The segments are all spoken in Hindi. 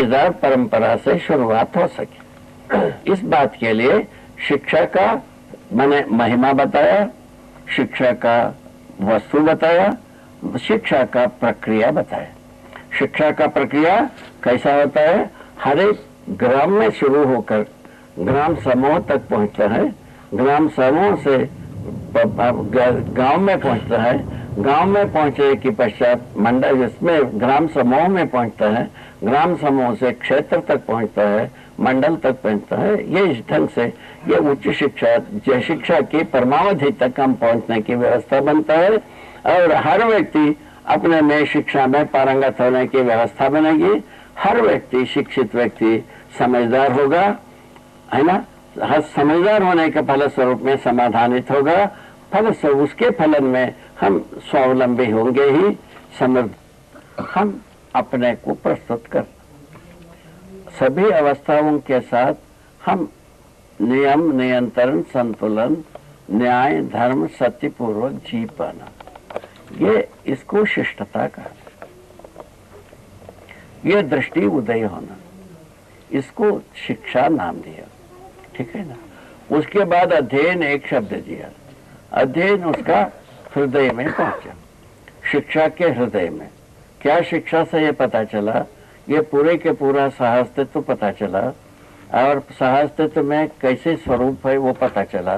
परंपरा से शुरुआत हो सके। इस बात के लिए शिक्षा का मैंने महिमा बताया, शिक्षा का वस्तु बताया, शिक्षा का प्रक्रिया बताया। शिक्षा का प्रक्रिया कैसा होता है? हर एक ग्राम में शुरू होकर ग्राम समूह तक पहुंचता है, ग्राम समूह से गांव में पहुंचता है, गांव में पहुंचने के पश्चात मंडल, जिसमें ग्राम समूह में पहुंचता है, ग्राम समूह से क्षेत्र तक पहुंचता है, मंडल तक पहुंचता है। ये इस ढंग से ये उच्च शिक्षा, जय शिक्षा की परमावधि तक हम पहुंचने की व्यवस्था बनता है। और हर व्यक्ति अपने में शिक्षा में पारंगत होने की व्यवस्था बनेगी। हर व्यक्ति, शिक्षित व्यक्ति समझदार होगा, है ना। हर समझदार होने के फलस्वरूप में समाधानित होगा, फलस्वरूप उसके फलन में हम स्वावलंबी होंगे ही, समृद्ध हम अपने को प्रस्तुत कर सभी अवस्थाओं के साथ हम नियम, नियंत्रण, संतुलन, न्याय, धर्म, सत्यपूर्वक जी पाना, ये इसको शिष्टता का, ये दृष्टि उदय होना, इसको शिक्षा नाम दिया, ठीक है ना। उसके बाद अध्ययन एक शब्द दिया, अध्ययन उसका हृदय में पहुंचा, शिक्षा के हृदय में। क्या शिक्षा से ये पता चला? ये पूरे के पूरा सहअस्तित्व पता चला, और सहअस्तित्व में कैसे स्वरूप है वो पता चला,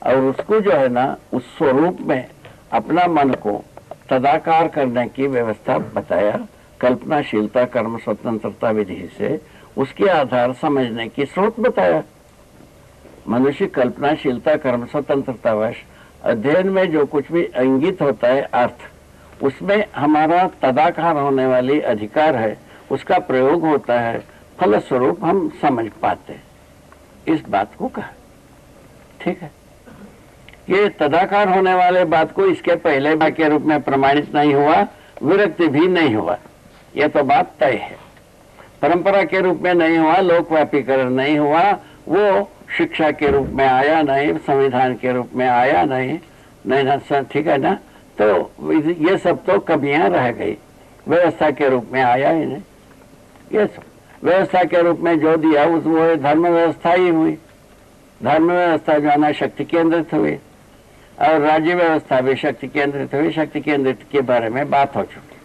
और उसको जो है ना उस स्वरूप में अपना मन को तदाकार करने की व्यवस्था बताया, कल्पनाशीलता, कर्म स्वतंत्रता विधि से उसके आधार समझने की स्रोत बताया। मनुष्य कल्पनाशीलता, कर्म स्वतंत्रतावश अध्ययन में जो कुछ भी इंगित होता है अर्थ, उसमें हमारा तदाकार होने वाली अधिकार है, उसका प्रयोग होता है, फलस्वरूप हम समझ पाते हैं। इस बात को कहा, ठीक है। ये तदाकार होने वाले बात को इसके पहले बात के रूप में प्रमाणित नहीं हुआ, विरक्ति भी नहीं हुआ, यह तो बात तय है। परंपरा के रूप में नहीं हुआ, लोकव्यापीकरण नहीं हुआ, वो शिक्षा के रूप में आया नहीं, संविधान के रूप में आया नहीं, नहीं ना, ठीक है ना। तो ये सब तो कमियां रह गई, व्यवस्था के रूप में आया ही नहीं। ये सब व्यवस्था के रूप में जो दिया उस वो धर्म व्यवस्था ही हुई। धर्म व्यवस्था जो है ना शक्ति केंद्रित हुई, और राज्य व्यवस्था भी शक्ति केंद्रित हुई। शक्ति केंद्रित के बारे में बात हो चुकी,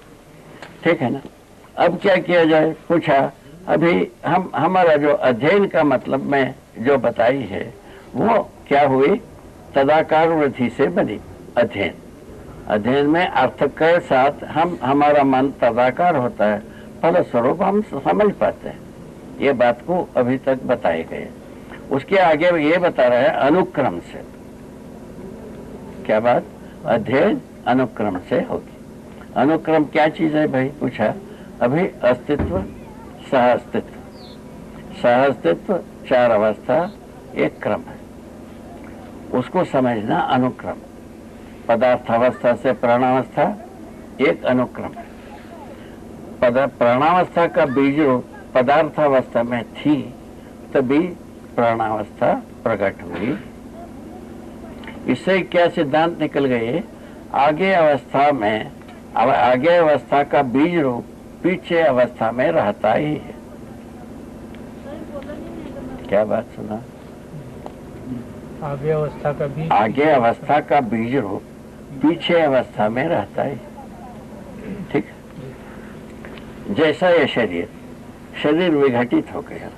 ठीक है ना। अब क्या किया जाए? पूछा। अभी हमारा जो अध्ययन का मतलब में जो बताई है वो क्या हुई? तदाकार वृद्धि से बनी अध्ययन। अध्ययन में अर्थ के साथ हमारा मन तदाकार होता है, फलस्वरूप हम समझ पाते हैं। ये बात को अभी तक बताए गए। उसके आगे ये बता रहे हैं अनुक्रम से। क्या बात? अध्ययन अनुक्रम से होगी। अनुक्रम क्या चीज है भाई? पूछा। अभी अस्तित्व, सहअस्तित्व, सहअस्तित्व, चार अवस्था, एक क्रम है, उसको समझना अनुक्रम। पदार्थावस्था से प्राणावस्था एक अनुक्रम है। प्राणावस्था का बीज रूप पदार्थावस्था में थी, तभी प्राणावस्था प्रकट हुई। इससे क्या सिद्धांत निकल गए? आगे अवस्था में, आगे अवस्था का बीज रूप पीछे अवस्था में रहता ही है। क्या बात सुना? आगे अवस्था का बीज, आगे अवस्था का बीज रूप पीछे अवस्था में रहता है, ठीक। जैसा ये शरीर विघटित हो गया,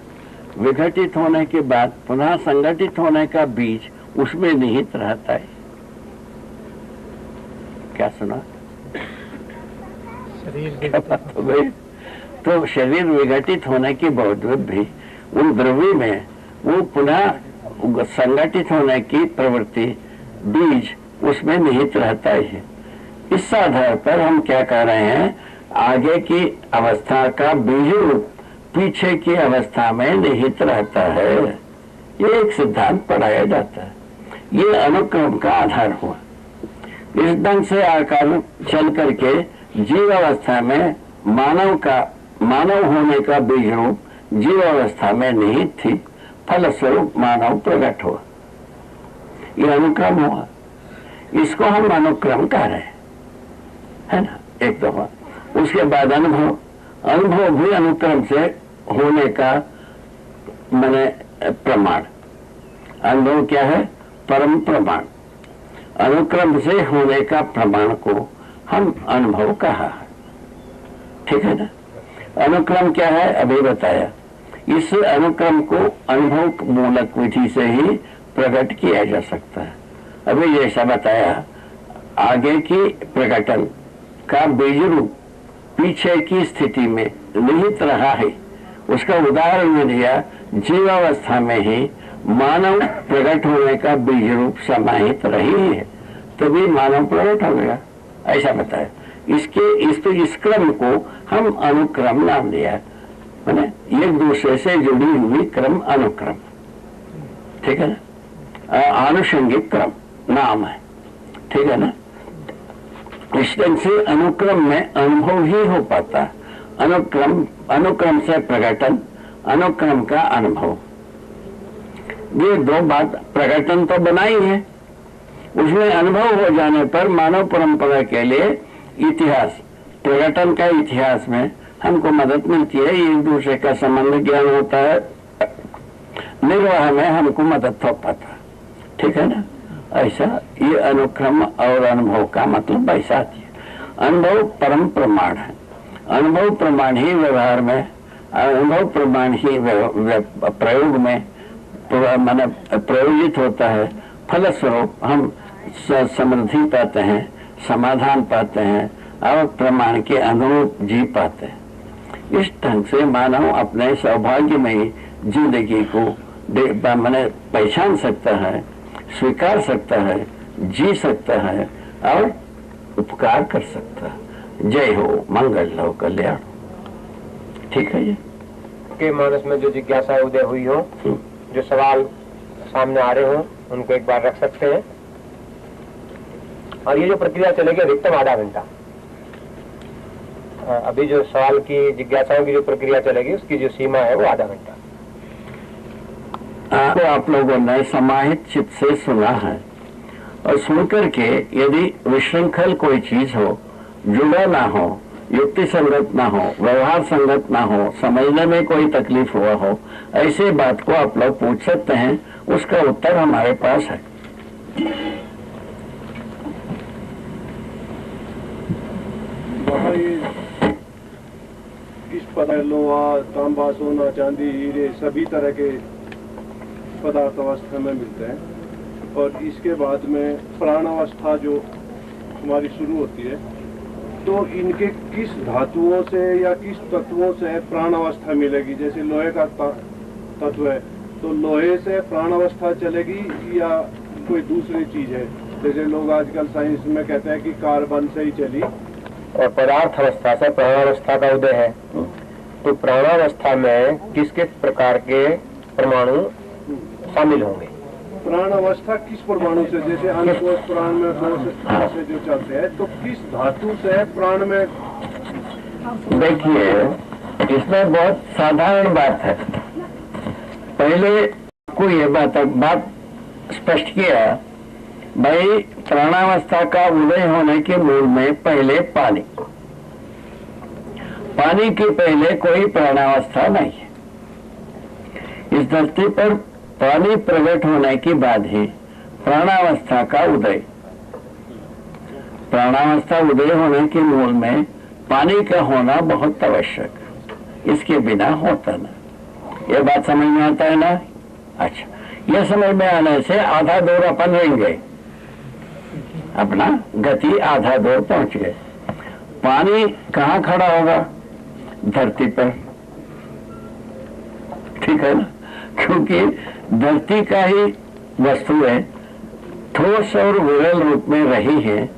विघटित होने के बाद पुनः संगठित होने का बीज उसमें निहित रहता है। क्या सुना? शरीर तो शरीर विघटित होने के बावजूद भी उन द्रव्य में वो पुनः संगठित होने की प्रवृत्ति, बीज उसमें निहित रहता है। इस आधार पर हम क्या कह रहे हैं? आगे की अवस्था का बीज रूप पीछे की अवस्था में निहित रहता है। ये एक सिद्धांत पढ़ाया जाता है। ये अनुक्रम का आधार हुआ। इस ढंग से आकार चल करके जीव अवस्था में मानव होने का बीज रूप जीव अवस्था में निहित थी, फलस्वरूप मानव प्रकट हुआ। यह अनुक्रम हुआ। इसको हम अनुक्रम कह रहे हैं, है ना, एक दफा। उसके बाद अनुभव भी अनुक्रम से होने का माने प्रमाण। अनुभव क्या है? परम प्रमाण। अनुक्रम से होने का प्रमाण को हम अनुभव कहा है, ठीक है ना। अनुक्रम क्या है अभी बताया। इस अनुक्रम को अनुभव मूलक विधि से ही प्रकट किया जा सकता है। अभी जैसा बताया, आगे की प्रकटन का बीज रूप पीछे की स्थिति में निहित रहा है, उसका उदाहरण दिया। जीवावस्था में ही मानव प्रकट होने का बीज रूप समाहित रही है, तभी मानव प्रकट हो गया, ऐसा बताया। इस क्रम को हम अनुक्रम नाम दिया, माने एक दूसरे से जुड़ी हुई क्रम अनुक्रम, ठीक है ना। आनुषंगिक क्रम नाम है, ठीक है ना। इस ढंग से अनुक्रम में अनुभव ही हो पाता। अनुक्रम से प्रकटन, अनुक्रम का अनुभव, ये दो बात। प्रकटन तो बनाई है, उसमें अनुभव हो जाने पर मानव परंपरा के लिए इतिहास, प्रकटन का इतिहास में हमको मदद मिलती है। एक दूसरे का संबंध ज्ञान होता है, निर्वाह में हमको मदद हो पाता, ठीक है ना। ऐसा ये अनुक्रम और अनुभव का मतलब ऐसा है। अनुभव परम प्रमाण है। अनुभव प्रमाण ही व्यवहार में, अनुभव प्रमाण ही प्रयोग में माने प्रयोजित होता है। फलस्वरूप हम समृद्धि पाते हैं, समाधान पाते हैं और प्रमाण के अनुरूप जी पाते हैं। इस ढंग से मानव अपने सौभाग्यमयी जिंदगी को माने पहचान सकता है, स्वीकार सकता है, जी सकता है और उपकार कर सकता है। जय हो, मंगल हो, कल्याण। ठीक है जी। के मानस में जो जिज्ञासा उदय हुई हो, जो सवाल सामने आ रहे हो, उनको एक बार रख सकते हैं। और ये जो प्रक्रिया चलेगी अधिकतम आधा घंटा। अभी जो सवाल की जिज्ञासाओं की जो प्रक्रिया चलेगी उसकी जो सीमा है वो आधा घंटा। तो आप लोगों ने समाहित चित्त से सुना है और सुनकर के यदि विशृंखल कोई चीज हो, जुड़ा ना हो, युक्ति संगत ना हो, व्यवहार संगत ना हो, समझने में कोई तकलीफ हुआ हो, ऐसे बात को आप लोग पूछ सकते हैं। उसका उत्तर हमारे पास है। इस पदार्थ लोहा, तांबा, सोना, चांदी, हीरे सभी तरह के पदार्थ अवस्था में मिलते हैं और इसके बाद में प्राण अवस्था जो हमारी शुरू होती है, तो इनके किस धातुओं से या किस तत्वों से प्राण अवस्था मिलेगी? जैसे लोहे का तत्व है तो लोहे से प्राण अवस्था चलेगी या कोई दूसरी चीज है? जैसे लोग आजकल साइंस में कहते हैं कि कार्बन से ही चली। और पदार्थ अवस्था से प्राणावस्था का उदय है, तो प्राणावस्था में किस किस प्रकार के परमाणु शामिल होंगे? प्राण अवस्था किस परमाणु से? जैसे अन्नकोश प्राण में कोश से जो चलते हैं, तो किस धातु से प्राण में? देखिए, इसमें बहुत साधारण बात है। पहले को ये बात स्पष्ट किया भाई, प्राणावस्था का उदय होने के मूल में पहले पानी के पहले कोई प्राणावस्था नहीं है। इस धरती पर पानी प्रकट होने के बाद ही प्राणावस्था का उदय। प्राणावस्था उदय होने के मूल में पानी का होना बहुत आवश्यक, इसके बिना होता ना। ये बात समझ में आता है ना? अच्छा, यह समझ में आने से आधा दूर अपन रेंग गए, अपना गति आधा दूर पहुंच गए। पानी कहाँ खड़ा होगा? धरती पर, ठीक है ना, क्योंकि धरती का ही वस्तु है, ठोस और विरल रूप में रही है।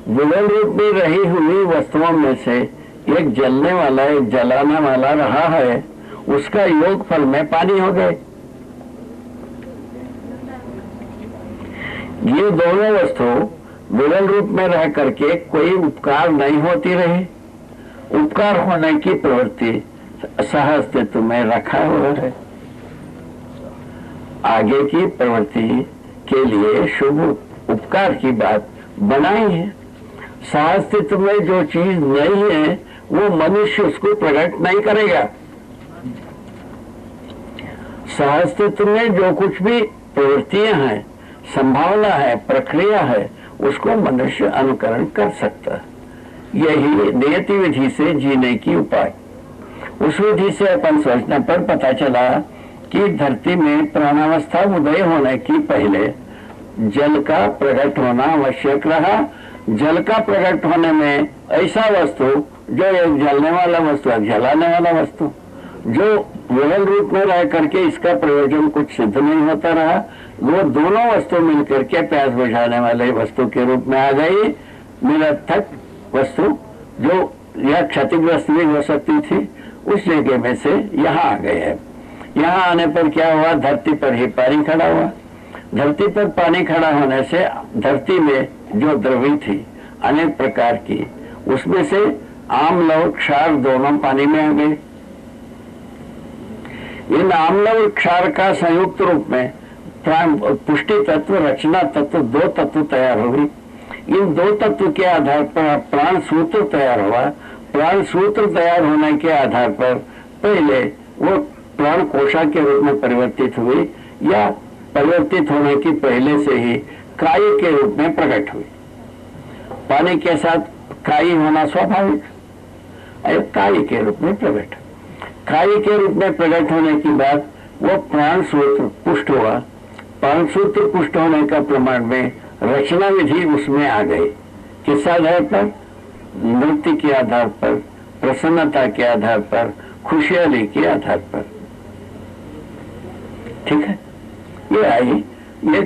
विरल रूप में रही हुई वस्तुओं में से एक जलने वाला, एक जलाने वाला रहा है, उसका योग फल में पानी हो गए। ये दोनों वस्तु विरल रूप में रह करके कोई उपकार नहीं होती रही। उपकार होने की प्रवृत्ति सहअस्तित्व में रखा हुआ है। आगे की प्रवृत्ति के लिए शुभ उपकार की बात बनाई है। सहअस्तित्व में जो चीज नहीं है वो मनुष्य उसको प्रकट नहीं करेगा। सहअस्तित्व में जो कुछ भी प्रवृत्तियां हैं, संभावना है, प्रक्रिया है, उसको मनुष्य अनुकरण कर सकता है। यही नियति विधि से जीने की उपाय। उस विधि से अपन सोचने पर पता चला कि धरती में प्राणावस्था उदय होने की पहले जल का प्रकट होना आवश्यक रहा। जल का प्रकट होने में ऐसा वस्तु जो एक जलने वाला वस्तु, एक जलाने वाला वस्तु, जो विरल रूप में रह करके इसका प्रयोजन कुछ सिद्ध नहीं होता रहा, वो दोनों वस्तु मिलकर के प्यास बुझाने वाले वस्तु के रूप में आ गई। निरर्थक वस्तु जो यह क्षतिग्रस्त भी हो सकती थी, उस जगह में से यहाँ आ गए हैं। यहाँ आने पर क्या हुआ, धरती पर ही पानी खड़ा हुआ। धरती पर पानी खड़ा होने से धरती में जो द्रवी थी अनेक प्रकार की, उसमें से आम्ल और क्षार दोनों पानी में आ गए। इन आम्ल और क्षार का संयुक्त रूप में पुष्टि तत्व, रचना तत्व, दो तत्व तैयार हुई। इन दो तत्व के आधार पर प्राण सूत्र तैयार हुआ। प्राण सूत्र तैयार होने के आधार पर पहले वो प्राण कोशा के रूप में परिवर्तित हुई, या परिवर्तित होने की पहले से ही काई के रूप में प्रकट हुई। पानी के साथ काई होना स्वाभाविक, काई के रूप में प्रकट। काई के रूप में प्रकट होने के बाद वो प्राण सूत्र पुष्ट हुआ। प्राण सूत्र पुष्ट होने का प्रमाण में रचना विधि उसमें आ गई। किस आधार पर? नृत्य के आधार पर, प्रसन्नता के आधार पर, खुशहाली के आधार पर। ठीक है, ये आई। ये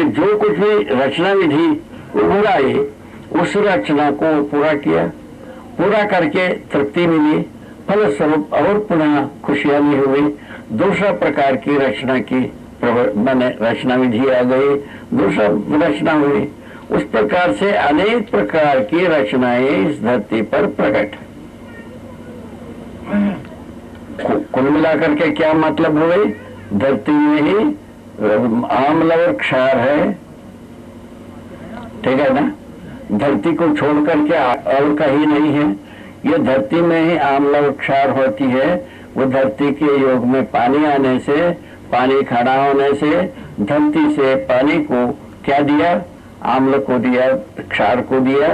जो कुछ भी रचना विधि उभर आई, उस रचना को पूरा किया। पूरा करके तृप्ति मिली, फलस्वरूप और पुनः खुशहाली हुई। दूसरा प्रकार की रचना की मैंने रचना विधि आ गई, दूसरा रचना हुई। उस प्रकार से अनेक प्रकार की रचनाएं इस धरती पर प्रकट है। कुल मिलाकर के क्या मतलब हुई? धरती में ही आम्ल और क्षार है, ठीक है ना। धरती को छोड़ करके और कहीं नहीं है। ये धरती में ही आम्ल और क्षार होती है। वो धरती के योग में पानी आने से, पानी खड़ा होने से धरती से पानी को क्या दिया? आम्ल को दिया, क्षार को दिया।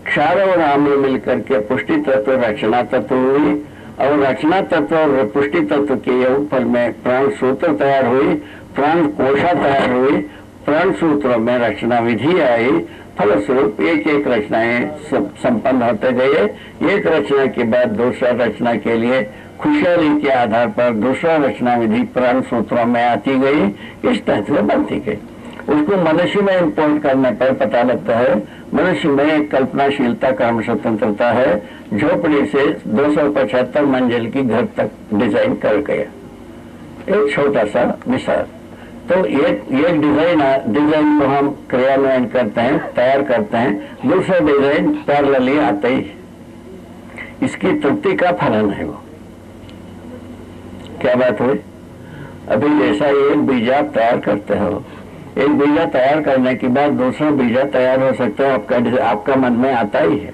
क्षार और आम्ल मिलकर के पुष्टि तत्व, रचना तत्व हुई। और रचना तत्व और पुष्टि तत्व के योगफल में प्राण सूत्र तैयार हुई, प्राण कोशा तैयार हुई। प्राण सूत्रों में रचना विधि आई। फलस्वरूप एक एक रचनाएं संपन्न होते गए। एक रचना के बाद दूसरा रचना के लिए खुशहाली के आधार पर दूसरा रचना विधि प्राण सूत्रों में आती गई। इस तरह से बनती गई। उसको मनुष्य में इम्पोर्ट करने पर पता लगता है मनुष्य में कल्पनाशीलता, कर्म स्वतंत्रता है। झोपड़ी से 275 मंजिल की घर तक डिजाइन कर गया। एक छोटा सा मिसाल। तो एक डिजाइन को हम क्रियान्वयन करते हैं, तैयार करते हैं। दूसरा डिजाइन पैरेलली आता ही, इसकी तृप्ति का फलन है वो। क्या बात हुई? अभी जैसा एक बीजा आप तैयार करते हो, एक बीजा तैयार करने के बाद दूसरा बीजा तैयार हो सकता है, आपका मन में आता ही है।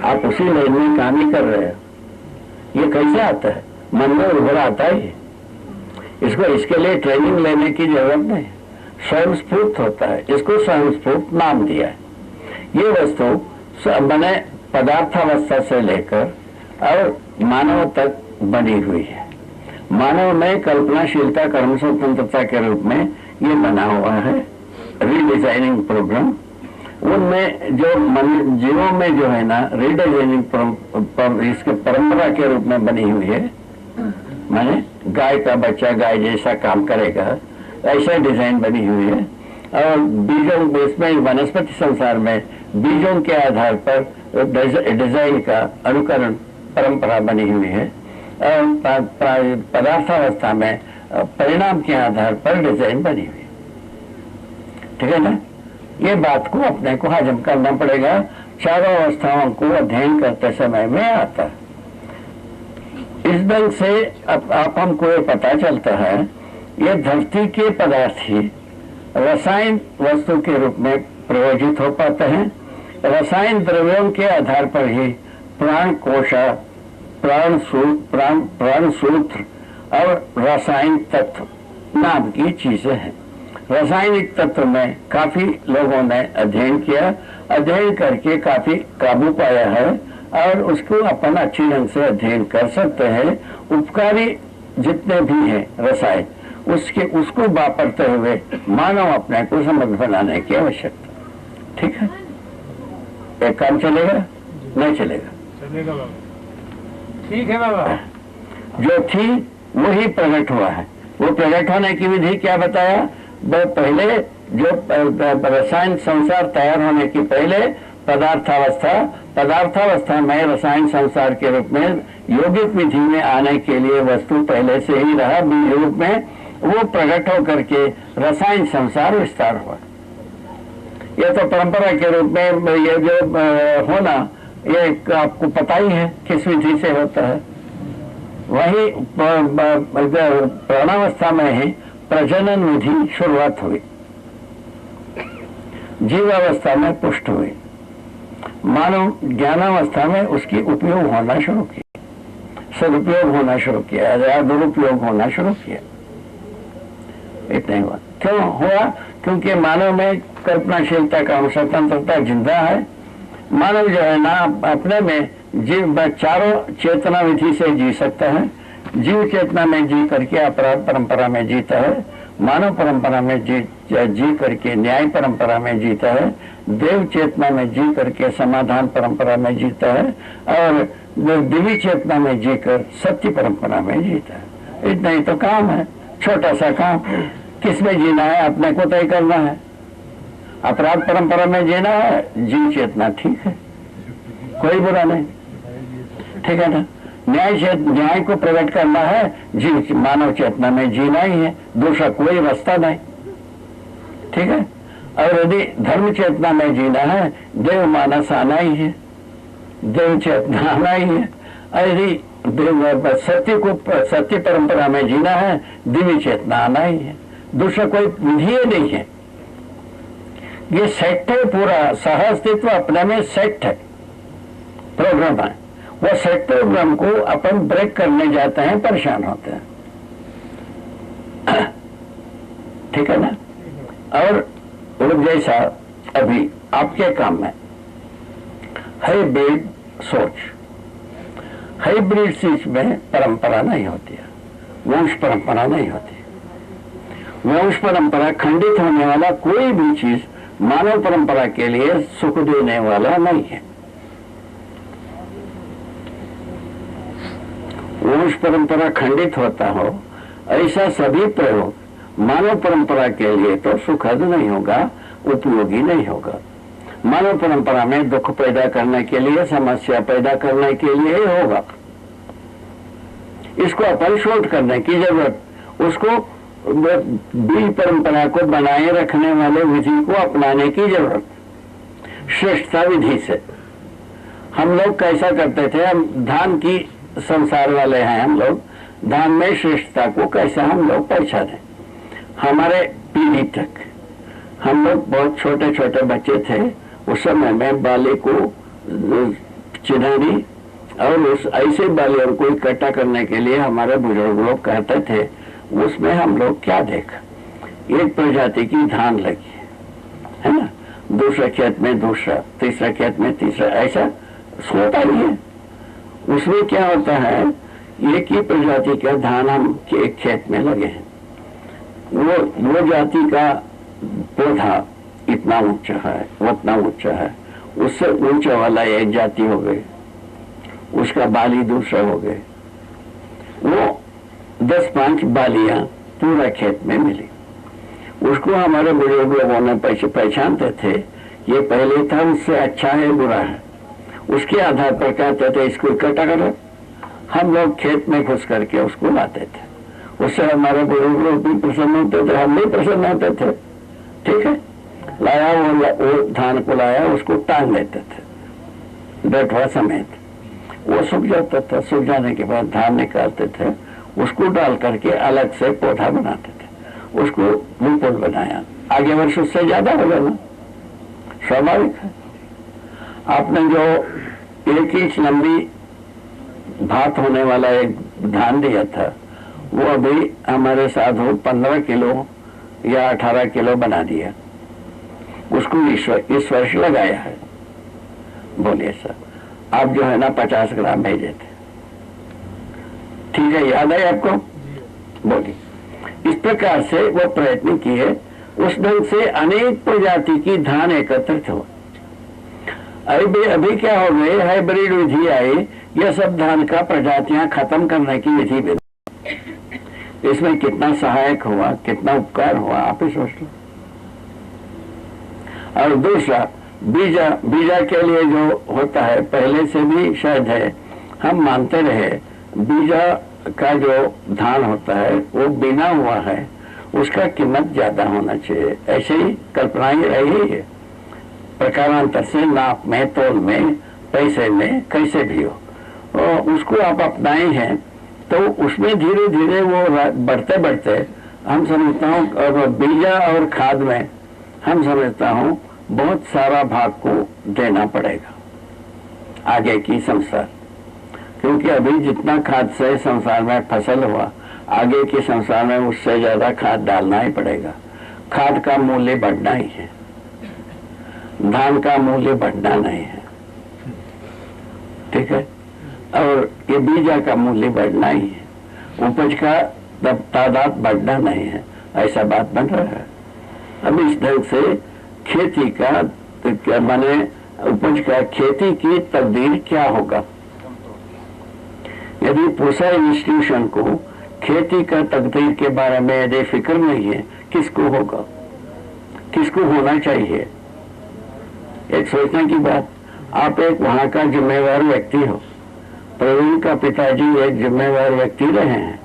आप उसी लाइन में काम ही कर रहे हो। ये कैसे आता है? मन में उभर आता ही है। इसको इसके लिए ट्रेनिंग लेने की जरूरत नहीं, स्वयंस्फूर्त होता है। इसको स्वयंस्फूर्त नाम दिया है। ये वस्तु बने पदार्थावस्था से लेकर और मानव तक बनी हुई है। मानव में कल्पनाशीलता, कर्म स्वतंत्रता के रूप में ये बना हुआ है रीडिजाइनिंग प्रोग्राम। उनमें जो जीवों में जो है ना रीडिजाइनिंग इसके परंपरा के रूप में बनी हुई है। माने गाय का बच्चा गाय जैसा काम करेगा, ऐसा डिजाइन बनी हुई है। और बीजों, इसमें वनस्पति संसार में बीजों के आधार पर डिजाइन का अनुकरण परंपरा बनी हुई है। और पदार्थावस्था में परिणाम के आधार पर डिजाइन बनी हुई। ठीक है ना। ये बात को अपने को हजम करना पड़ेगा। चारों अवस्थाओं को अध्ययन करते समय में आता है। इस ढंग से आप हमको ये पता चलता है ये धरती के पदार्थ ही रसायन वस्तु के रूप में प्रयोजित हो पाते हैं। रसायन द्रव्यों के आधार पर ही प्राण कोशा, प्राण सूत्र और रसायन तत्व नाम की चीजें हैं। रासायनिक तत्व में काफी लोगों ने अध्ययन किया, अध्ययन करके काफी काबू पाया है और उसको अपन अच्छी ढंग से अध्ययन कर सकते हैं। उपकारी जितने भी हैं रसायन उसको वापरते हुए मानव अपने को समर्थ बनाने की आवश्यकता। ठीक है, एक काम चलेगा? नहीं चलेगा? चलेगा बाबा। ठीक है बाबा। जो थी वही प्रकट हुआ है। वो प्रकट होने की विधि क्या बताया? वो पहले जो रसायन संसार तैयार होने की पहले पदार्थावस्था में रसायन संसार के रूप में यौगिक विधि में आने के लिए वस्तु पहले से ही रहा बीज रूप में, वो प्रकट होकर के रसायन संसार विस्तार हुआ। ये तो परंपरा के रूप में ये जो होना ये आपको पता ही है किस विधि से होता है। वही प्राणावस्था में ही प्रजनन विधि शुरुआत हुई, जीवावस्था में पुष्ट हुई, मानव ज्ञानावस्था में उसकी उपयोग होना शुरू किया, सदुपयोग होना शुरू किया या दुरुपयोग होना शुरू किया। इतना ही हुआ। क्यों हुआ? क्योंकि मानव में कल्पनाशीलता का स्वतंत्रता जिंदा है। मानव जो है ना अपने में जीव चारों चेतना विधि से जी सकता है। जीव चेतना में जी करके अपराध परंपरा में जीता है, मानव परंपरा में जी करके न्याय परंपरा में जीता है, देव चेतना में जी करके समाधान परंपरा में जीता है और दिव्य चेतना में जीकर सत्य परंपरा में जीता है। इतना ही तो काम है, छोटा सा काम। किसमें जीना है अपने को तय करना है। अपराध परंपरा में जीना है, जीव चेतना ठीक है, कोई बुरा नहीं, ठीक है ना। न्याय को प्रकट करना है, जीव मानव चेतना में जीना ही है, दूसरा कोई रास्ता नहीं, ठीक है। और यदि धर्म चेतना में जीना है, देव मानस आना ही है, देव चेतना आना ही है। और यदि सत्य परंपरा में जीना है, दिव्य चेतना आना ही है, दूसरा कोई विधि नहीं है। ये सेट है, पूरा सहअस्तित्व अपने में सेट है, प्रोग्राम है। वो सेट प्रोग्राम को अपन ब्रेक करने जाते हैं, परेशान होते हैं, ठीक है ना। और वो जैसा अभी आपके काम में हाइब्रिड सोच, हाइब्रिड चीज में परंपरा नहीं होती है, वंश परंपरा नहीं होती। वंश परंपरा खंडित होने वाला कोई भी चीज मानव परंपरा के लिए सुख देने वाला नहीं है। वंश परंपरा खंडित होता हो ऐसा सभी प्रयोग मानव परंपरा के लिए तो सुखद नहीं होगा, उपयोगी नहीं होगा। मानव परंपरा में दुख पैदा करने के लिए, समस्या पैदा करने के लिए ही होगा। इसको अपन शोध करने की जरूरत, उसको बीज परंपरा को बनाए रखने वाले विधि को अपनाने की जरूरत, श्रेष्ठता विधि से। हम लोग कैसा करते थे, हम धान की संसार वाले हैं, हम लोग धान में श्रेष्ठता को कैसा हम लोग पहचाने। हमारे पीढ़ी तक हम लोग बहुत छोटे छोटे बच्चे थे, उस समय में बाली को चिन्हनी और उस ऐसे बालियों को इकट्ठा करने के लिए हमारे बुजुर्ग लोग कहते थे। उसमें हम लोग क्या देखा, एक प्रजाति की धान लगी है ना, दूसरे खेत में दूसरा, तीसरा खेत में तीसरा, ऐसा होता ही है। उसमें क्या होता है, एक ही प्रजाति का धान हम एक खेत में लगे हैं, वो जाति का पौधा इतना ऊंचा है, उतना ऊंचा है, उससे ऊंचा वाला एक जाति हो गई, उसका बाली दूसरा हो गए। वो 10-5 बालियां पूरा खेत में मिली। उसको हमारे बुजुर्ग लोगों ने पहचानते थे, ये पहले था, उससे अच्छा है बुरा है, उसके आधार पर कहते थे इसको इकट्ठा करो। हम लोग खेत में घुस करके उसको लाते थे, उससे हमारे बुजुर्ग लोग भी प्रसन्न होते थे, हम भी प्रसन्न होते थे, ठीक है। लाया वो धान को लाया, उसको टांग देते थे डठवा समेत, वो सूख जाता था। सूख जाने के बाद धान निकालते थे, उसको डाल करके अलग से पौधा बनाते थे, उसको मुंहपुट बनाया। आगे वर्ष उससे ज्यादा होगा ना, स्वाभाविक है। आपने जो 1 इंच लंबी भात होने वाला एक धान दिया था, वो अभी हमारे साधु 15 किलो या 18 किलो बना दिया, उसको इस वर्ष लगाया है। बोलिए सर, आप जो है ना 50 ग्राम भेजे थे, ठीक है, याद है आपको? बोलिए। इस प्रकार से वो प्रयत्न किए, उस ढंग से अनेक प्रजाति की धान एकत्रित हो। अभी क्या हो गए, हाइब्रिड विधि आई, यह सब धान का प्रजातियां खत्म करने की विधि बनी। इसमें कितना सहायक हुआ, कितना उपकार हुआ, आप ही सोच लो। और दूसरा, बीजा के लिए जो होता है, पहले से भी शायद है, हम मानते रहे बीजा का जो धान होता है वो बिना हुआ है, उसका कीमत ज्यादा होना चाहिए। ऐसे ही कल्पनाएं रही है, प्रकारांतर से, नाप में, तोल में, पैसे में, कैसे भी हो, और उसको आप अपनाए हैं तो उसमें धीरे धीरे वो बढ़ते बढ़ते हम समझता हूँ, और बीजा और खाद में हम समझता हूँ बहुत सारा भाग को देना पड़ेगा आगे की संसार, क्योंकि अभी जितना खाद से संसार में फसल हुआ, आगे के संसार में उससे ज्यादा खाद डालना ही पड़ेगा। खाद का मूल्य बढ़ना ही है, धान का मूल्य बढ़ना नहीं है, ठीक है, और ये बीजा का मूल्य बढ़ना ही है, उपज का तादाद बढ़ना नहीं है, ऐसा बात बन रहा है। अब इस ढंग से खेती का माने उपज का, खेती की तकदीर क्या होगा? यदि पूसा इंस्टीट्यूशन को खेती का तकदीर के बारे में यदि फिक्र नहीं है, किसको होगा, किसको होना चाहिए? एक सोचने की बात, आप एक वहां का जिम्मेवार व्यक्ति हो, प्रवीण का पिताजी एक जिम्मेवार व्यक्ति रहे हैं।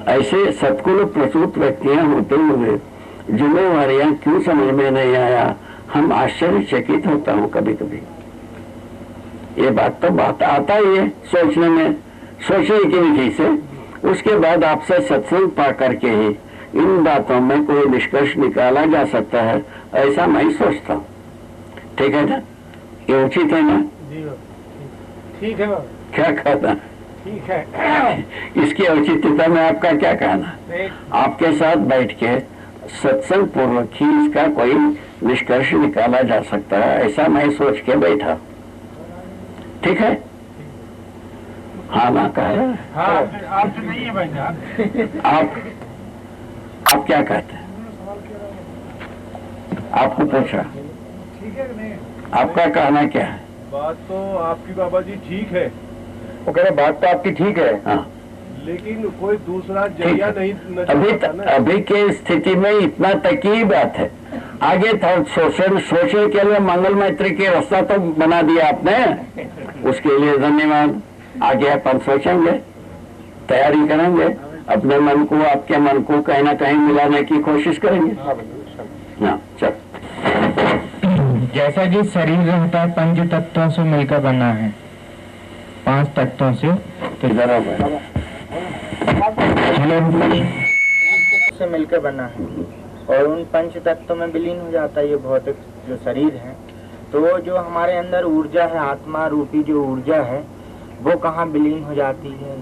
ऐसे सत्कुल प्रसूत व्यक्तियां होते हुए जिम्मेवारियां क्यों समझ में नहीं आया, हम आश्चर्यचकित होता हूं कभी कभी। ये बात आता ही है सोचने में, सोचने की विधि से, उसके बाद आपसे सत्संग पा करके ही इन बातों में कोई निष्कर्ष निकाला जा सकता है, ऐसा मैं सोचता हूँ। ठीक है ना, ये उचित है ना? ठीक है बाबा। क्या कहना? ठीक है। इसकी औचित्यता में आपका क्या कहना? आपके साथ बैठ के सत्संग पूर्वक ही इसका कोई निष्कर्ष निकाला जा सकता है, ऐसा मैं सोच के बैठा। ठीक है, हाँ ना कहा? हाँ, आप नहीं है भाई साहब। आप क्या कहते हैं? आपको पूछा, ठीक है नहीं? आपका कहना क्या है? बात तो आपकी बाबा जी ठीक है, वो कह रहे बात तो आपकी ठीक है, हाँ, लेकिन कोई दूसरा जरिया नहीं अभी के स्थिति में इतना तक की बात है। आगे था सोशल के लिए मंगल मैत्री के रास्ता तो बना दिया आपने, उसके लिए धन्यवाद। आगे अपन सोचेंगे, तैयारी करेंगे, अपने मन को, आपके मन को कहीं ना कहीं मिलाने की कोशिश करेंगे। हाँ, चल। जैसा कि शरीर रहता है 5 तत्वों से मिलकर बना है, 5 तत्वों से, तो इधर हो गए। से मिलकर बना है और उन 5 तत्वों में विलीन हो जाता है ये भौतिक जो शरीर है। तो जो हमारे अंदर ऊर्जा है, आत्मा रूपी जो ऊर्जा है, वो कहाँ विलीन हो जाती है?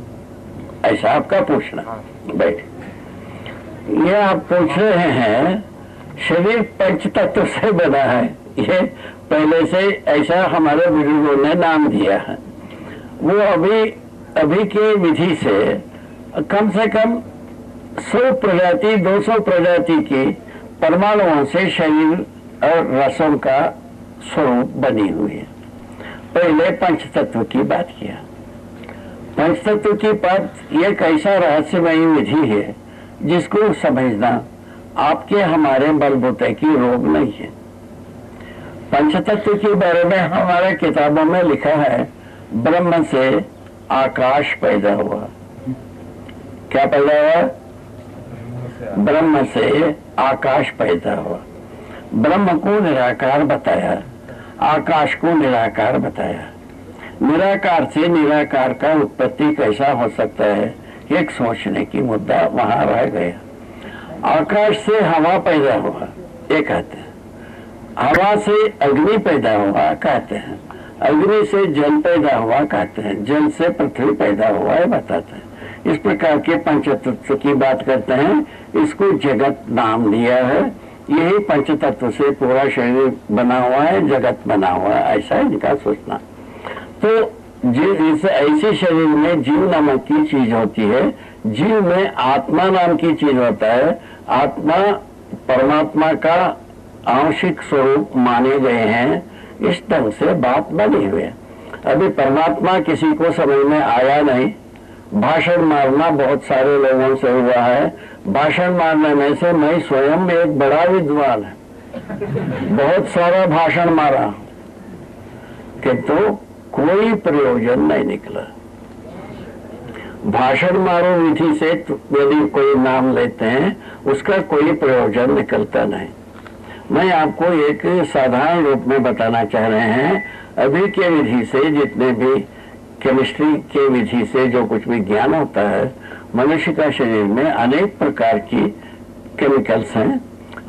ऐसा आपका पूछना। हाँ। बैठ, ये आप पूछ रहे हैं, शरीर 5 तत्व से बना है, ये पहले से ऐसा हमारे बुजुर्गों ने नाम दिया है। वो अभी के विधि से कम से कम 100 प्रजाति 200 प्रजाति की परमाणुओं से शरीर और रसों का स्वरूप बनी हुई है। पहले पंचतत्व की बात किया। पंचतत्व की बात एक ऐसा रहस्यमयी विधि है जिसको समझना आपके हमारे बलबूते की रोग नहीं है। पंचतत्व के बारे में हमारे किताबों में लिखा है, ब्रह्म से आकाश पैदा हुआ। क्या पैदा हुआ? ब्रह्म से आकाश पैदा हुआ। ब्रह्म को निराकार बताया, आकाश को निराकार बताया। निराकार से निराकार का उत्पत्ति कैसा हो सकता है, एक सोचने की मुद्दा वहां रह गया। आकाश से हवा पैदा हुआ, ये कहते हैं। हवा से अग्नि पैदा हुआ, कहते हैं। अग्नि से जल पैदा हुआ, कहते हैं। जल से पृथ्वी पैदा हुआ, ये बताते हैं। इस प्रकार के पंचतत्व की बात करते हैं। इसको जगत नाम दिया है। यही पंचतत्व से पूरा शरीर बना हुआ है, जगत बना हुआ है, ऐसा है इनका सोचना। तो जिस ऐसे शरीर में जीव नामक की चीज होती है, जीव में आत्मा नाम की चीज होता है। आत्मा परमात्मा का आंशिक स्वरूप माने गए हैं, इस ढंग से बात बनी हुई है। अभी परमात्मा किसी को समझ में आया नहीं। भाषण मारना बहुत सारे लोगों से हुआ है। भाषण मारने में से मैं स्वयं एक बड़ा विद्वान है, बहुत सारा भाषण मारा, किंतु कोई प्रयोजन नहीं निकला। भाषण मारो विधि से यदि कोई नाम लेते हैं, उसका कोई प्रयोजन निकलता नहीं। मैं आपको एक साधारण रूप में बताना चाह रहे हैं। अभी के विधि से, जितने भी केमिस्ट्री के विधि से जो कुछ भी ज्ञान होता है, मनुष्य का शरीर में अनेक प्रकार की केमिकल्स हैं,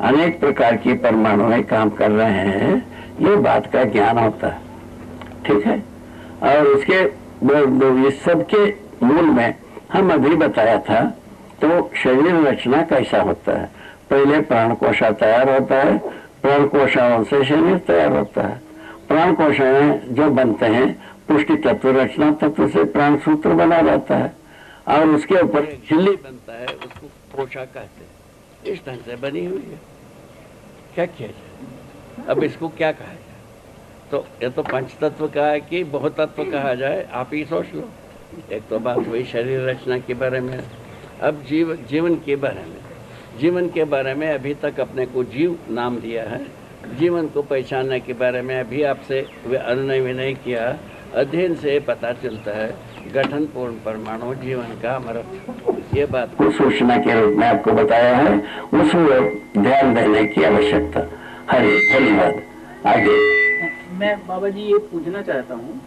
अनेक प्रकार की परमाणुएं काम कर रहे हैं, ये बात का ज्ञान होता है, ठीक है। और इसके इस सब के मूल में हम अभी बताया था। तो शरीर रचना कैसा होता है? पहले प्राण कोशा तैयार होता है, प्राण कोशाओं से शरीर तैयार होता है। प्राण कोशाएं जो बनते हैं, पुष्टि तत्व रचना तत्व से प्राण सूत्र बना जाता है, और उसके ऊपर एक झिल्ली बनता है, उसको कोशा कहते हैं। इस ढंग से बनी हुई है। क्या किया जाए? अब इसको क्या कहा जाए? तो ये तो पंच तत्व का है कि बहुत तत्व कहा जाए, आप ही सोच लो। एक तो बात हुई शरीर रचना के बारे में। अब जीवन के बारे में, जीवन के बारे में अभी तक अपने को जीव नाम दिया है। जीवन को पहचानने के बारे में अभी आपसे अनुनय विनय किया। अध्ययन से पता चलता है गठन पूर्ण परमाणु जीवन का अमृत। ये बात को सूचना के रूप में आपको बताया है, उसमें ध्यान देने की आवश्यकता है। धन्यवाद। आगे मैं बाबा जी ये पूछना चाहता हूँ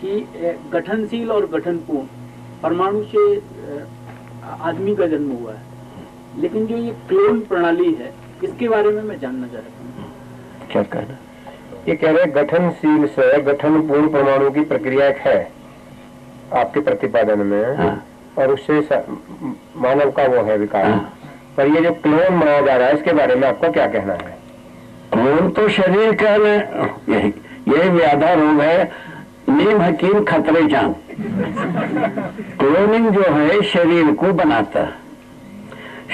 कि गठनशील और गठनपूर्ण परमाणु से आदमी का जन्म हुआ है, लेकिन जो ये क्लोन प्रणाली है, इसके बारे में मैं जानना चाहता हूँ। क्या कहना? ये कह रहे गठनशील से गठनपूर्ण परमाणु की प्रक्रिया एक है आपके प्रतिपादन में। हाँ। और उससे मानव का वो है विकास। हाँ। पर ये जो क्लोन बनाया जा रहा है, इसके बारे में आपका क्या कहना है? क्लोन तो शरीर का यही व्याधा रोग है। नीम हकीम खतरे जान। क्लोनिंग जो है शरीर को बनाता है।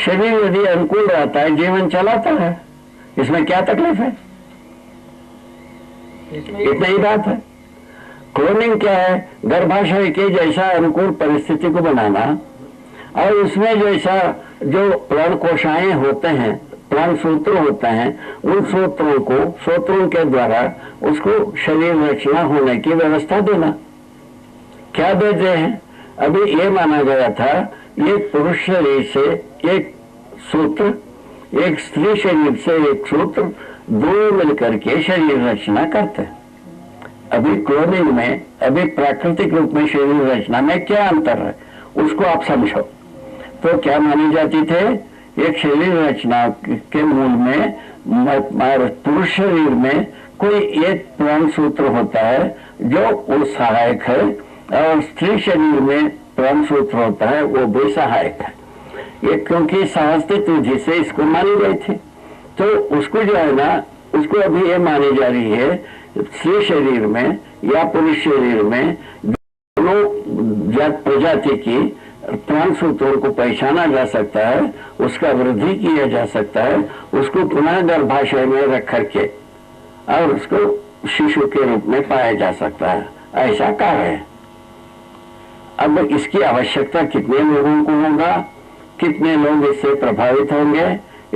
शरीर यदि अनुकूल रहता है, जीवन चलाता है, इसमें क्या तकलीफ है? इतना ही बात है। क्लोनिंग क्या है? गर्भाशय के जैसा अनुकूल परिस्थिति को बनाना, और उसमें जैसा जो प्राण कोशाएं होते हैं, प्राण सूत्र होते हैं, उन सूत्रों के द्वारा उसको शरीर रचना होने की व्यवस्था देना। क्या देते हैं? अभी ये माना गया था, एक पुरुष शरीर से एक सूत्र, एक स्त्री शरीर से एक सूत्र, दो मिलकर के शरीर रचना करते हैं। अभी क्लोनिंग में, अभी प्राकृतिक रूप में शरीर रचना में क्या अंतर है, उसको आप समझो। तो क्या मानी जाती थे? एक शरीर रचना के मूल में पुरुष शरीर में कोई एक प्राण सूत्र होता है जो वो सहायक है, और स्त्री शरीर में प्राण सूत्र होता है वो भी सहायक है। ये क्योंकि सहस्तित्व विधि से इसको मानी गई थी, तो उसको जो है ना, उसको अभी ये मानी जा रही है स्त्री शरीर में या पुरुष शरीर में दोनों प्रजाति की प्राण सूत्रों को पहचाना जा सकता है, उसका वृद्धि किया जा सकता है, उसको पुनः गर्भाशय में रख करके और उसको शिशु के रूप में पाया जा सकता है। ऐसा कार्य है। अब इसकी आवश्यकता कितने लोगों को होगा, कितने लोग इससे प्रभावित होंगे,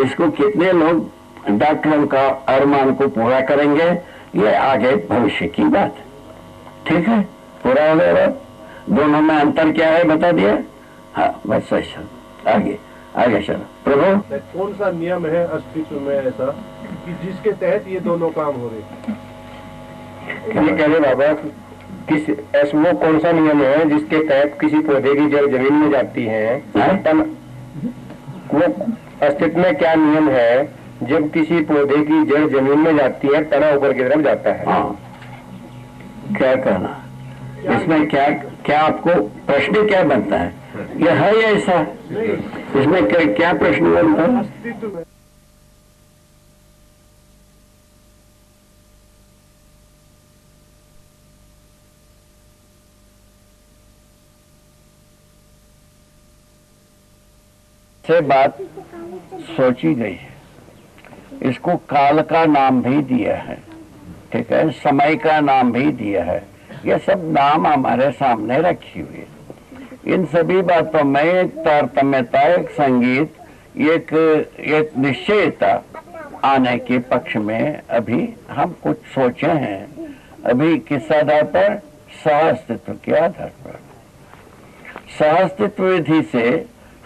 इसको कितने लोग डॉक्टरों का अरमान को पूरा करेंगे, ये आगे भविष्य की बात है। ठीक है, पूरा हो गया। दोनों में अंतर क्या है बता दिया? हाँ, बस ऐसा। आगे आगे चलो। प्रभु, कौन सा नियम है अस्तित्व में ऐसा कि जिसके तहत ये दोनों काम हो रहे? ये कह रहे बाबा, वो कौन सा नियम है जिसके तहत किसी पौधे की जड़ जमीन में जाती है? वो अस्तित्व में क्या नियम है जब किसी पौधे की जड़ जमीन में जाती है, तना ऊपर की तरफ जाता है? हाँ, क्या कहना इसमें? क्या आपको प्रश्न क्या बनता है? ये है ऐसा, इसमें क्या प्रश्न बनता है? अस्तित्व में से बात सोची गई है, इसको काल का नाम भी दिया है, ठीक है, समय का नाम भी दिया है, ये सब नाम हमारे सामने रखी हुई है। इन सभी बातों में एक तारतम्यता, एक संगीत, एक निश्चयता आने के पक्ष में अभी हम कुछ सोचे हैं। अभी किस आधार पर? सहअस्तित्व के आधार पर। सहअस्तित्व विधि से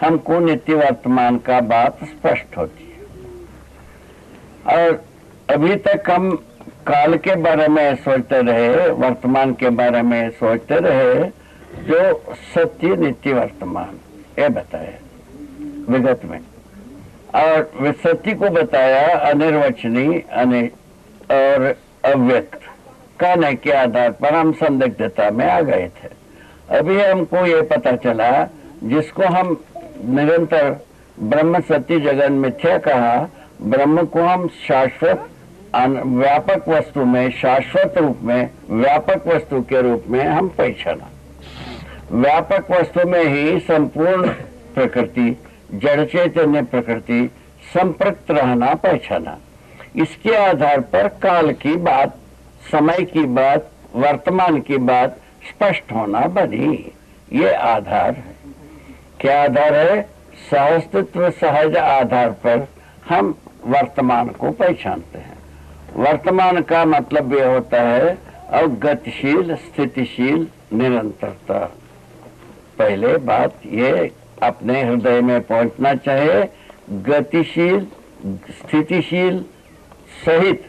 हमको नित्य वर्तमान का बात स्पष्ट होती है। और अभी तक हम काल के बारे में सोचते रहे, वर्तमान के बारे में सोचते रहे, जो सत्य नित्य वर्तमान ये बताया विगत में, और सत्य को बताया अनिर्वचनीय और अव्यक्त कहने के आधार पर हम संदिग्धता में आ गए थे। अभी हमको ये पता चला, जिसको हम निरंतर ब्रह्म सत्य जगन मिथ्या कहा, ब्रह्म को हम शाश्वत व्यापक वस्तु में, शाश्वत रूप में, व्यापक वस्तु के रूप में हम पहचाना। व्यापक वस्तु में ही संपूर्ण प्रकृति, जड़ चैतन्य प्रकृति संपृक्त रहना पहचाना। इसके आधार पर काल की बात, समय की बात, वर्तमान की बात स्पष्ट होना बनी। ये आधार है। क्या आधार है? सहअस्तित्व सहज आधार पर हम वर्तमान को पहचानते हैं। वर्तमान का मतलब यह होता है अब गतिशील, स्थितिशील, निरंतरता। पहले बात ये अपने हृदय में पहुंचना चाहिए, गतिशील, स्थितिशील सहित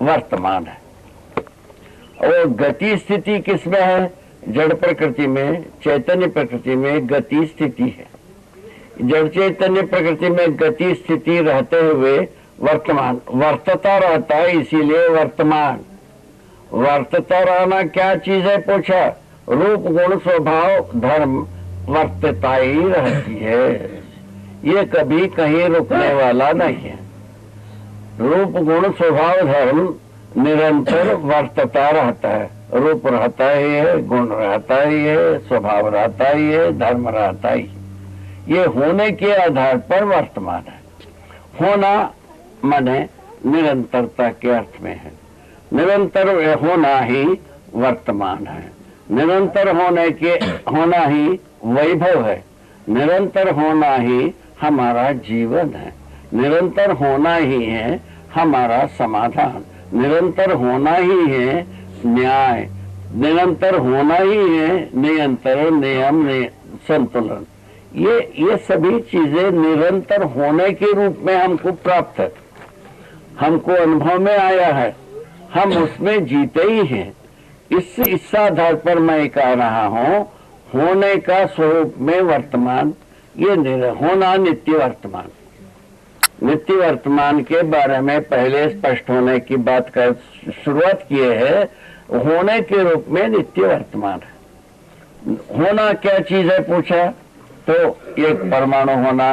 वर्तमान है। और गति स्थिति किसमें है? जड़ प्रकृति में, चैतन्य प्रकृति में गति स्थिति है। जड़ चैतन्य प्रकृति में गति स्थिति रहते हुए वर्तमान वर्तता रहता है, इसीलिए वर्तमान। वर्तता रहना क्या चीज है पूछा? रूप गुण स्वभाव धर्म वर्तता ही रहती है, ये कभी कहीं रुकने वाला नहीं है। रूप गुण स्वभाव धर्म निरंतर वर्तता रहता है। रूप रहता ही है, गुण रहता ही है, स्वभाव रहता ही है, धर्म रहता ही है। ये होने के आधार पर वर्तमान है। होना माने निरंतरता के अर्थ में है। निरंतर होना ही वर्तमान है। निरंतर होना ही वैभव है। निरंतर होना ही हमारा जीवन है। निरंतर होना ही है हमारा समाधान। निरंतर होना ही है न्याय। निरंतर होना ही है नियंत्रण, नियम, संतुलन। ये सभी चीजें निरंतर होने के रूप में हमको प्राप्त है, हमको अनुभव में आया है, हम उसमें जीते ही हैं। इस आधार पर मैं कह रहा हूं, होने का स्वरूप में वर्तमान, ये होना नित्य वर्तमान। नित्य वर्तमान के बारे में पहले स्पष्ट होने की बात कर शुरुआत किए है। होने के रूप में नित्य वर्तमान है। होना क्या चीज है पूछा तो एक परमाणु होना,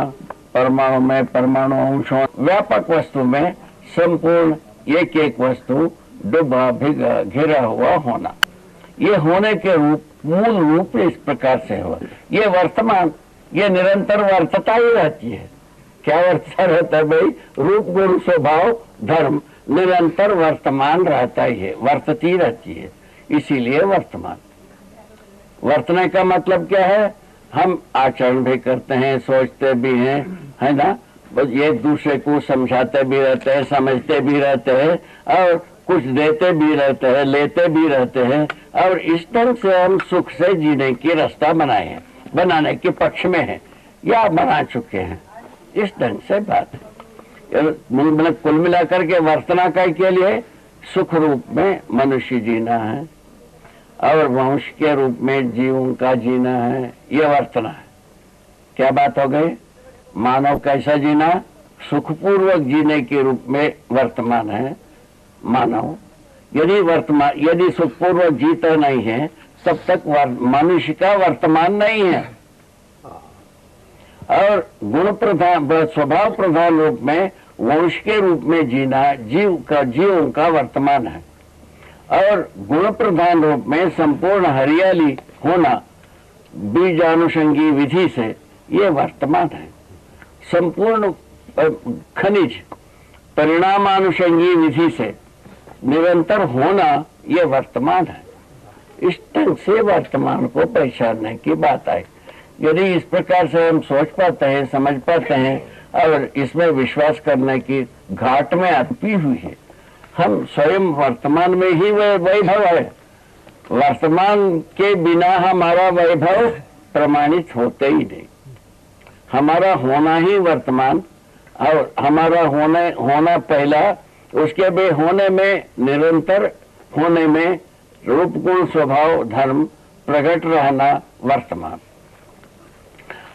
परमाणु में परमाणु अंश, व्यापक वस्तु में संपूर्ण एक एक वस्तु डूबा भिगा घिरा हुआ होना। ये होने के रूप, मूल रूप इस प्रकार से हुआ। ये वर्तमान, ये निरंतर वर्तता ही रहती है। क्या वर्तता रहता है भाई? रूप गुण स्वभाव धर्म निरंतर वर्तमान रहता ही है, वर्तती रहती है, इसीलिए वर्तमान। वर्तने का मतलब क्या है? हम आचरण भी करते हैं, सोचते भी हैं, है ना, बस एक दूसरे को समझाते भी रहते हैं, समझते भी रहते हैं, और कुछ देते भी रहते हैं, लेते भी रहते हैं, और इस ढंग से हम सुख से जीने की रास्ता बनाए हैं, बनाने के पक्ष में हैं या बना चुके हैं। इस ढंग से बात है। मतलब कुल मिलाकर के वर्तना के लिए सुख रूप में मनुष्य जीना है और वंश के रूप में जीवों का जीना है, ये वर्तना है। क्या बात हो गई? मानव कैसा जीना? सुखपूर्वक जीने के रूप में वर्तमान है मानव। यदि सुखपूर्वक जीता नहीं है तब तक मनुष्य का वर्तमान नहीं है। और गुण प्रधान स्वभाव प्रधान रूप में वंश के रूप में जीना जीव का वर्तमान है, और गुण प्रधान रूप में संपूर्ण हरियाली होना बीजानुषंगी विधि से ये वर्तमान है। संपूर्ण खनिज परिणामानुषंगी विधि से निरंतर होना ये वर्तमान है। इस ढंग से वर्तमान को पहचानने की बात आई। यदि इस प्रकार से हम सोच पाते हैं, समझ पाते हैं और इसमें विश्वास करने की घाट में अटकी हुई है, हम स्वयं वर्तमान में ही वैभव है। वर्तमान के बिना हमारा वैभव प्रमाणित होते ही नहीं। हमारा होना ही वर्तमान, और हमारा होना पहला, उसके भी होने में निरंतर होने में रूप गुण स्वभाव धर्म प्रकट रहना वर्तमान।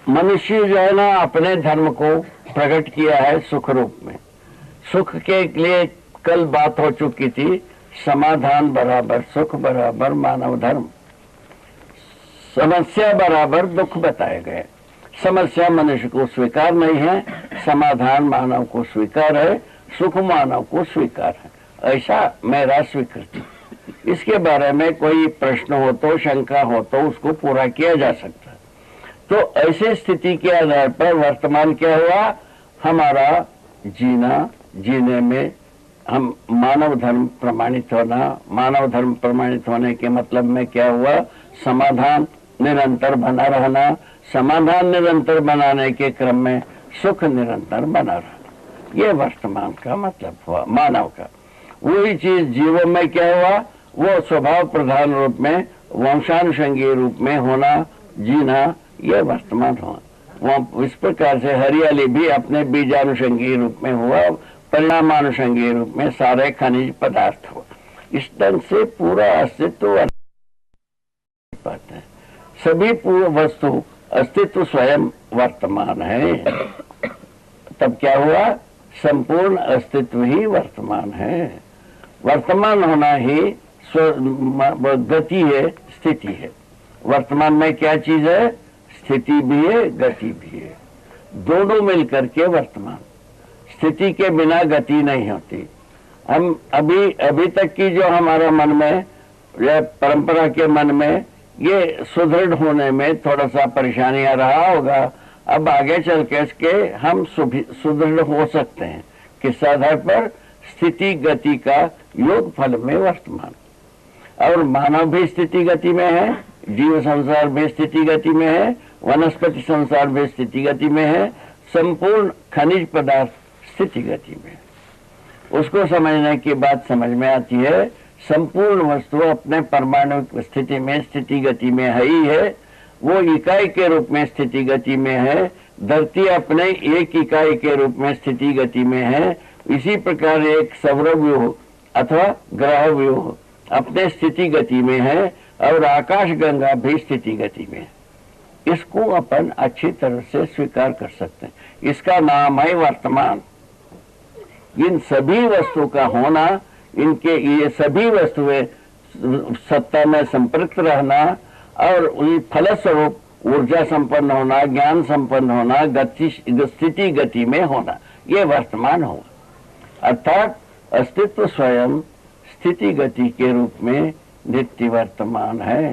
मनुष्य जो है ना अपने धर्म को प्रकट किया है सुख रूप में। सुख के लिए कल बात हो चुकी थी, समाधान बराबर सुख बराबर मानव धर्म, समस्या बराबर दुख बताए गए। समस्या मनुष्य को स्वीकार नहीं है, समाधान मानव को स्वीकार है, सुख मानव को स्वीकार है। ऐसा मेरा स्वीकृति। इसके बारे में कोई प्रश्न हो तो, शंका हो तो उसको पूरा किया जा सकता है। तो ऐसे स्थिति के आधार पर वर्तमान क्या हुआ, हमारा जीने में हम मानव धर्म प्रमाणित होना। मानव धर्म प्रमाणित होने के मतलब में क्या हुआ, समाधान निरंतर बना रहना। समाधान निरंतर बनाने के क्रम में सुख निरंतर बना रहना, ये वर्तमान का मतलब हुआ मानव का। वही चीज जीवों में क्या हुआ, वो स्वभाव प्रधान रूप में वंशानुषंगी रूप में होना, जीना, ये वर्तमान हुआ। वो इस प्रकार से हरियाली भी अपने बीजानुषंगी रूप में हुआ, परिणामानुषंगी रूप में सारे खनिज पदार्थ हुआ। इस ढंग से पूरा अस्तित्व पाते हैं। सभी पूर्ण वस्तु अस्तित्व स्वयं वर्तमान है। तब क्या हुआ, संपूर्ण अस्तित्व ही वर्तमान है। वर्तमान होना ही गति है, स्थिति है। वर्तमान में क्या चीज है, स्थिति भी है, गति भी है। दोनों मिलकर के वर्तमान। स्थिति के बिना गति नहीं होती। हम अभी तक की जो हमारा मन में या परंपरा के मन में ये सुदृढ़ होने में थोड़ा सा परेशानी आ रहा होगा। अब आगे चल के हम सुदृढ़ हो सकते हैं। किस आधार पर, स्थिति गति का योग फल में वर्तमान। और मानव भी स्थिति गति में है, जीव संसार भी स्थिति गति में है, वनस्पति संसार भी स्थिति गति में है, संपूर्ण खनिज पदार्थ स्थिति गति में। उसको समझने की बात समझ में आती है। संपूर्ण वस्तु अपने परमाणु स्थिति में स्थिति गति में है ही है, वो इकाई के रूप में स्थिति गति में है। धरती अपने एक इकाई के रूप में स्थिति गति में है। इसी प्रकार एक सौरव्यूह अथवा ग्रह व्यूह अपने स्थिति गति में है, और आकाश गंगा भी स्थिति गति में है। इसको अपन अच्छी तरह से स्वीकार कर सकते हैं। इसका नाम है वर्तमान। इन सभी वस्तु का होना, इनके ये सभी वस्तुएं सत्ता में संपृक्त रहना और फलस्वरूप ऊर्जा संपन्न होना, ज्ञान संपन्न होना, स्थिति गति में होना, ये वर्तमान हुआ। अर्थात अस्तित्व स्वयं स्थिति गति के रूप में नित्य वर्तमान है।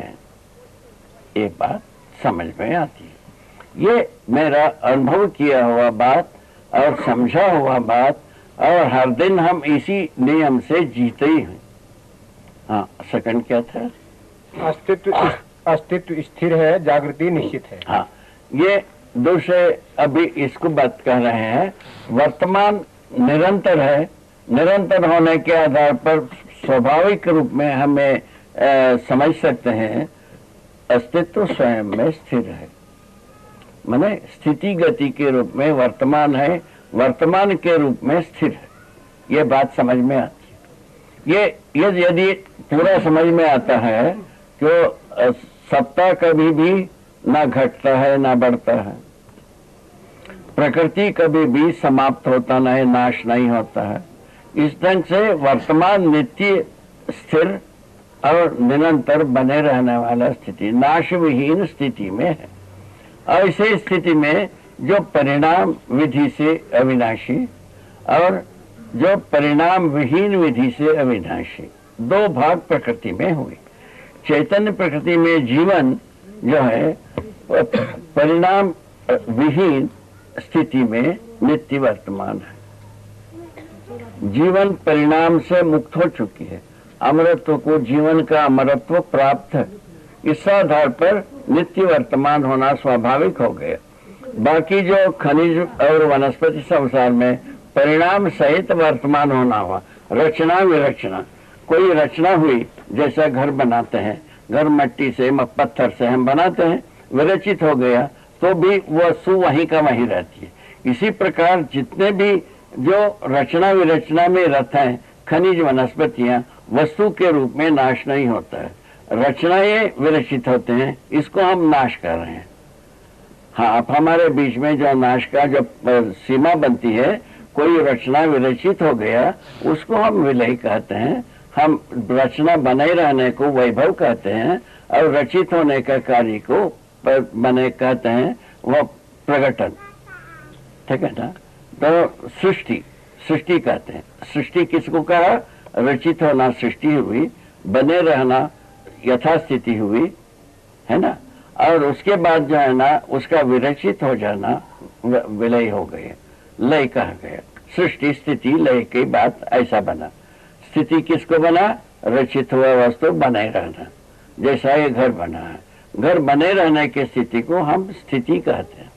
ये बात समझ में आती है। ये मेरा अनुभव किया हुआ बात और समझा हुआ बात, और हर दिन हम इसी नियम से जीते ही हैं। हाँ, सेकंड क्या था, अस्तित्व स्थिर है, जागृति निश्चित है। हाँ, ये दूसरे अभी इसको बात कह रहे हैं। वर्तमान निरंतर है। निरंतर होने के आधार पर स्वाभाविक रूप में हमें समझ सकते हैं अस्तित्व स्वयं में स्थिर है। माने स्थिति गति के रूप में वर्तमान है, वर्तमान के रूप में स्थिर है। ये बात समझ में आती है। ये यदि पूरा समझ में आता है कि सत्ता कभी भी ना घटता है ना बढ़ता है, प्रकृति कभी भी समाप्त होता नहीं, नाश नहीं होता है। इस ढंग से वर्तमान नित्य स्थिर और निरंतर बने रहने वाला स्थिति, नाश विहीन स्थिति में है। ऐसे स्थिति में जो परिणाम विधि से अविनाशी और जो परिणाम विहीन विधि से अविनाशी, दो भाग प्रकृति में हुए। चैतन्य प्रकृति में जीवन जो है परिणाम विहीन स्थिति में नित्य वर्तमान है। जीवन परिणाम से मुक्त हो चुकी है, अमरत्व को जीवन का अमरत्व प्राप्त है। इस आधार पर नित्य वर्तमान होना स्वाभाविक हो गया। बाकी जो खनिज और वनस्पति संसार में परिणाम सहित वर्तमान होना हुआ, रचना विरचना, कोई रचना हुई, जैसा घर बनाते हैं, घर मिट्टी से पत्थर से हम बनाते हैं, विरचित हो गया तो भी वस्तु वहीं का वहीं रहती है। इसी प्रकार जितने भी जो रचना विरचना में रथ हैं, खनिज वनस्पतियां, वस्तु के रूप में नाश नहीं होता है, रचनाएं विरचित होते हैं, इसको हम नाश कर रहे हैं। हाँ, अब हमारे बीच में जो नाश का जो सीमा बनती है, कोई रचना विरचित हो गया, उसको हम विलय कहते हैं। हम रचना बने रहने को वैभव कहते हैं और रचित होने का कार्य को बने कहते हैं वह प्रकटन। ठीक है ना? तो सृष्टि कहते हैं। सृष्टि किसको कहा? रचित होना सृष्टि हुई, बने रहना यथास्थिति हुई, है ना, और उसके बाद जो है ना उसका विरचित हो जाना विलय हो गए, लय कहा गया। सृष्टि स्थिति लय की बात ऐसा बना। स्थिति किसको बना? रचित हुआ वस्तु बने रहना। जैसा ये घर बना है, घर बने रहने की स्थिति को हम स्थिति कहते हैं,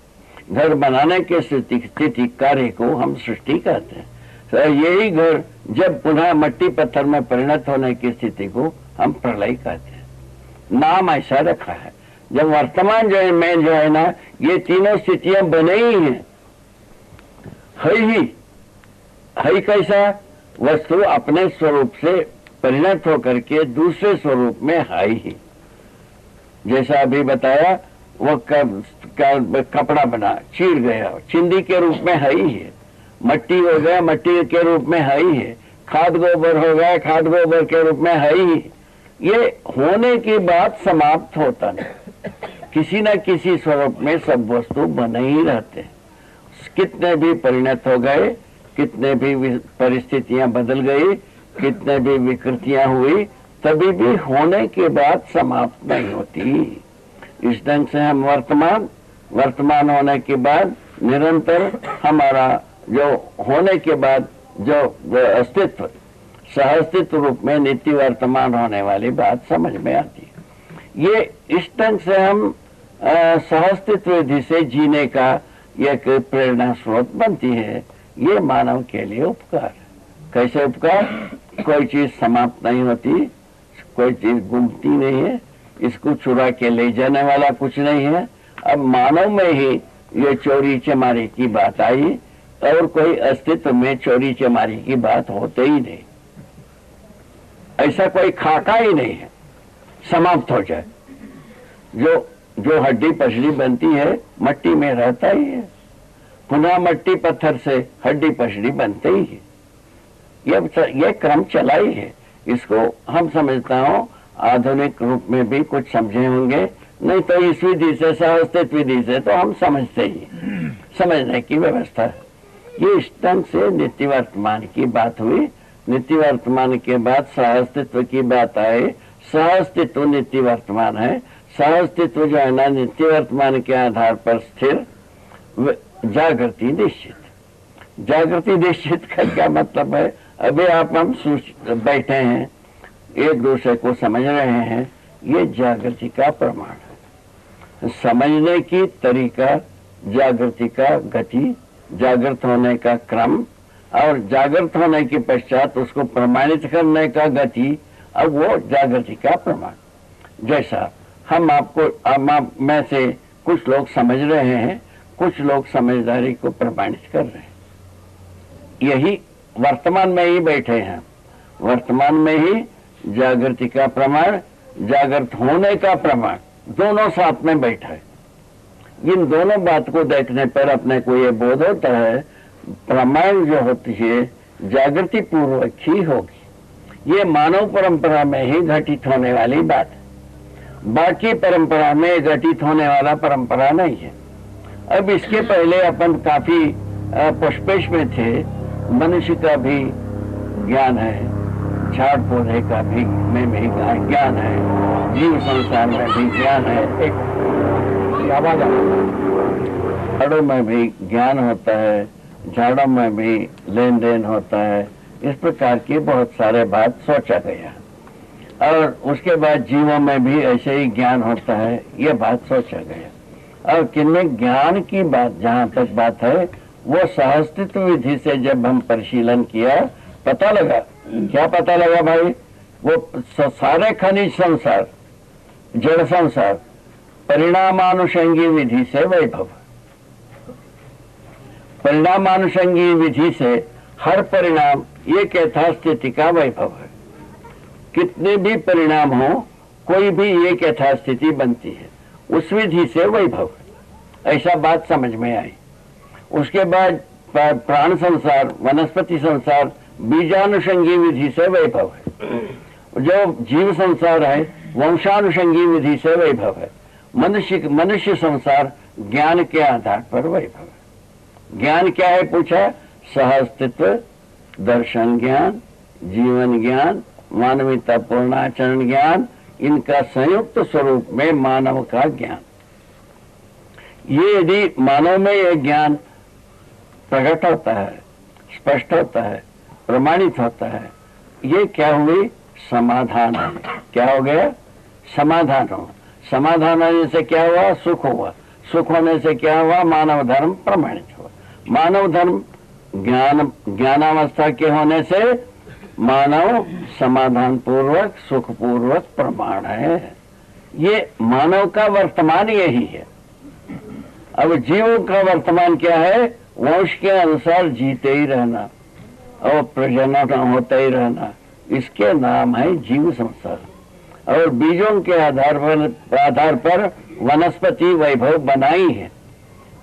घर बनाने के स्थिति कार्य को हम सृष्टि कहते हैं। तो यही घर जब पुनः मट्टी पत्थर में परिणत होने की स्थिति को हम प्रलय कहते हैं। नाम ऐसा रखा है। जब वर्तमान जो है में जो है ना, ये तीनों स्थितियां बने ही हैं, है कैसा? वस्तु अपने स्वरूप से परिणत होकर के दूसरे स्वरूप में है ही। जैसा अभी बताया, वो कपड़ा बना, चीर गया, चिंदी के रूप में है ही है। मट्टी हो गया, मट्टी के रूप में है ही है। खाद गोबर हो गया, खाद गोबर के रूप में है ही। ये होने की बात समाप्त होता नहीं, किसी न किसी स्वरूप में सब वस्तु बने ही रहते हैं। कितने भी परिणत हो गए, कितने भी परिस्थितियां बदल गई, कितने भी विकृतियां हुई, तभी भी होने के बाद समाप्त नहीं होती। इस ढंग से हम वर्तमान होने के बाद निरंतर हमारा जो होने के बाद जो अस्तित्व, सहअस्तित्व रूप में नित्य वर्तमान होने वाली बात समझ में आती है। ये इस ढंग से हम सहअस्तित्व विधि से जीने का एक प्रेरणा स्रोत बनती है। ये मानव के लिए उपकार है। कैसे उपकार? कोई चीज समाप्त नहीं होती, कोई चीज गुमती नहीं है, इसको चुरा के ले जाने वाला कुछ नहीं है। अब मानव में ही ये चोरी चमारी की बात आई और कोई अस्तित्व में चोरी चमारी की बात होते ही नहीं। ऐसा कोई खाका ही नहीं है समाप्त हो जाए। जो हड्डी पसली बनती है मट्टी में रहता ही है, पुनः मट्टी पत्थर से हड्डी पसली बनते ही है। ये क्रम चला ही है। इसको हम समझता हूँ आधुनिक रूप में भी कुछ समझे होंगे, नहीं तो इस विधि से, सहअस्तित्व विधि से तो हम समझते ही, समझने की व्यवस्था है। ये इस ढंग से नित्य वर्तमान की बात हुई। नित्य वर्तमान के बाद सहअस्तित्व की बात आई। सहअस्तित्व नित्य वर्तमान है। सहअस्तित्व जो है ना, नित्य वर्तमान के आधार पर स्थिर, जागृति निश्चित। जागृति निश्चित का क्या मतलब है? अभी हम बैठे हैं, एक दूसरे को समझ रहे हैं, ये जागृति का प्रमाण है। समझने की तरीका, जागृति का गति, जागृत होने का क्रम और जागृत होने के पश्चात उसको प्रमाणित करने का गति, अब वो जागृति का प्रमाण। जैसा हम आप में से कुछ लोग समझ रहे हैं, कुछ लोग समझदारी को प्रमाणित कर रहे हैं। यही वर्तमान में ही बैठे हैं, वर्तमान में ही जागृति का प्रमाण, जागृत होने का प्रमाण, दोनों साथ में बैठा है। इन दोनों बात को देखने पर अपने को ये बोध होता है, प्रमाण जो होती है जागृति पूर्वक ही होगी। ये मानव परंपरा में ही घटित होने वाली बात है, बाकी परंपरा में घटित होने वाला परंपरा नहीं है। अब इसके पहले अपन काफी पुष्पेश में थे, मनुष्य का भी ज्ञान है, झाड़ पौधे का भी में भी ज्ञान है, जीव संसार में भी ज्ञान है, पेड़ों में भी ज्ञान होता है, झाड़ों में भी लेन देन होता है। इस प्रकार की बहुत सारे बात सोचा गया और उसके बाद जीवों में भी ऐसे ही ज्ञान होता है, ये बात सोचा गया। और किनमें ज्ञान की बात जहाँ तक बात है, वो सहस्तित्व विधि से जब हम परिशीलन किया, पता लगा, क्या पता लगा भाई, वो सारे खनिज संसार, जड़ संसार परिणामानुषंगी विधि से वैभव, परिणामानुषंगी विधि से हर परिणाम एक यथास्थिति का वैभव है। कितने भी परिणाम हो, कोई भी एक यथास्थिति बनती है, उस विधि से वैभव है। ऐसा बात समझ में आई। उसके बाद प्राण संसार, वनस्पति संसार बीजानुषंगी विधि से वैभव है। जो जीव संसार है वंशानुषंगी विधि से वैभव है। मनुष्य संसार ज्ञान के आधार पर वैभव है। ज्ञान क्या है पूछा, सहअस्तित्व, दर्शन ज्ञान, जीवन ज्ञान, मानवीयता पूर्ण आचरण ज्ञान, इनका संयुक्त स्वरूप में मानव का ज्ञान। ये यदि मानव में यह ज्ञान प्रकट होता है, स्पष्ट होता है, प्रमाणित होता है, ये क्या हुई, समाधान है। क्या हो गया, समाधान हो। समाधान होने से क्या हुआ, सुख हुआ। सुख होने से क्या हुआ, मानव धर्म प्रमाणित हुआ। मानव धर्म ज्ञानावस्था के होने से मानव समाधान पूर्वक सुख पूर्वक प्रमाण है। ये मानव का वर्तमान यही है। अब जीवों का वर्तमान क्या है, वंश के अनुसार जीते ही रहना और प्रजनन होता ही रहना, इसके नाम है जीव संसार। और बीजों के आधार पर वनस्पति वैभव बनाई है,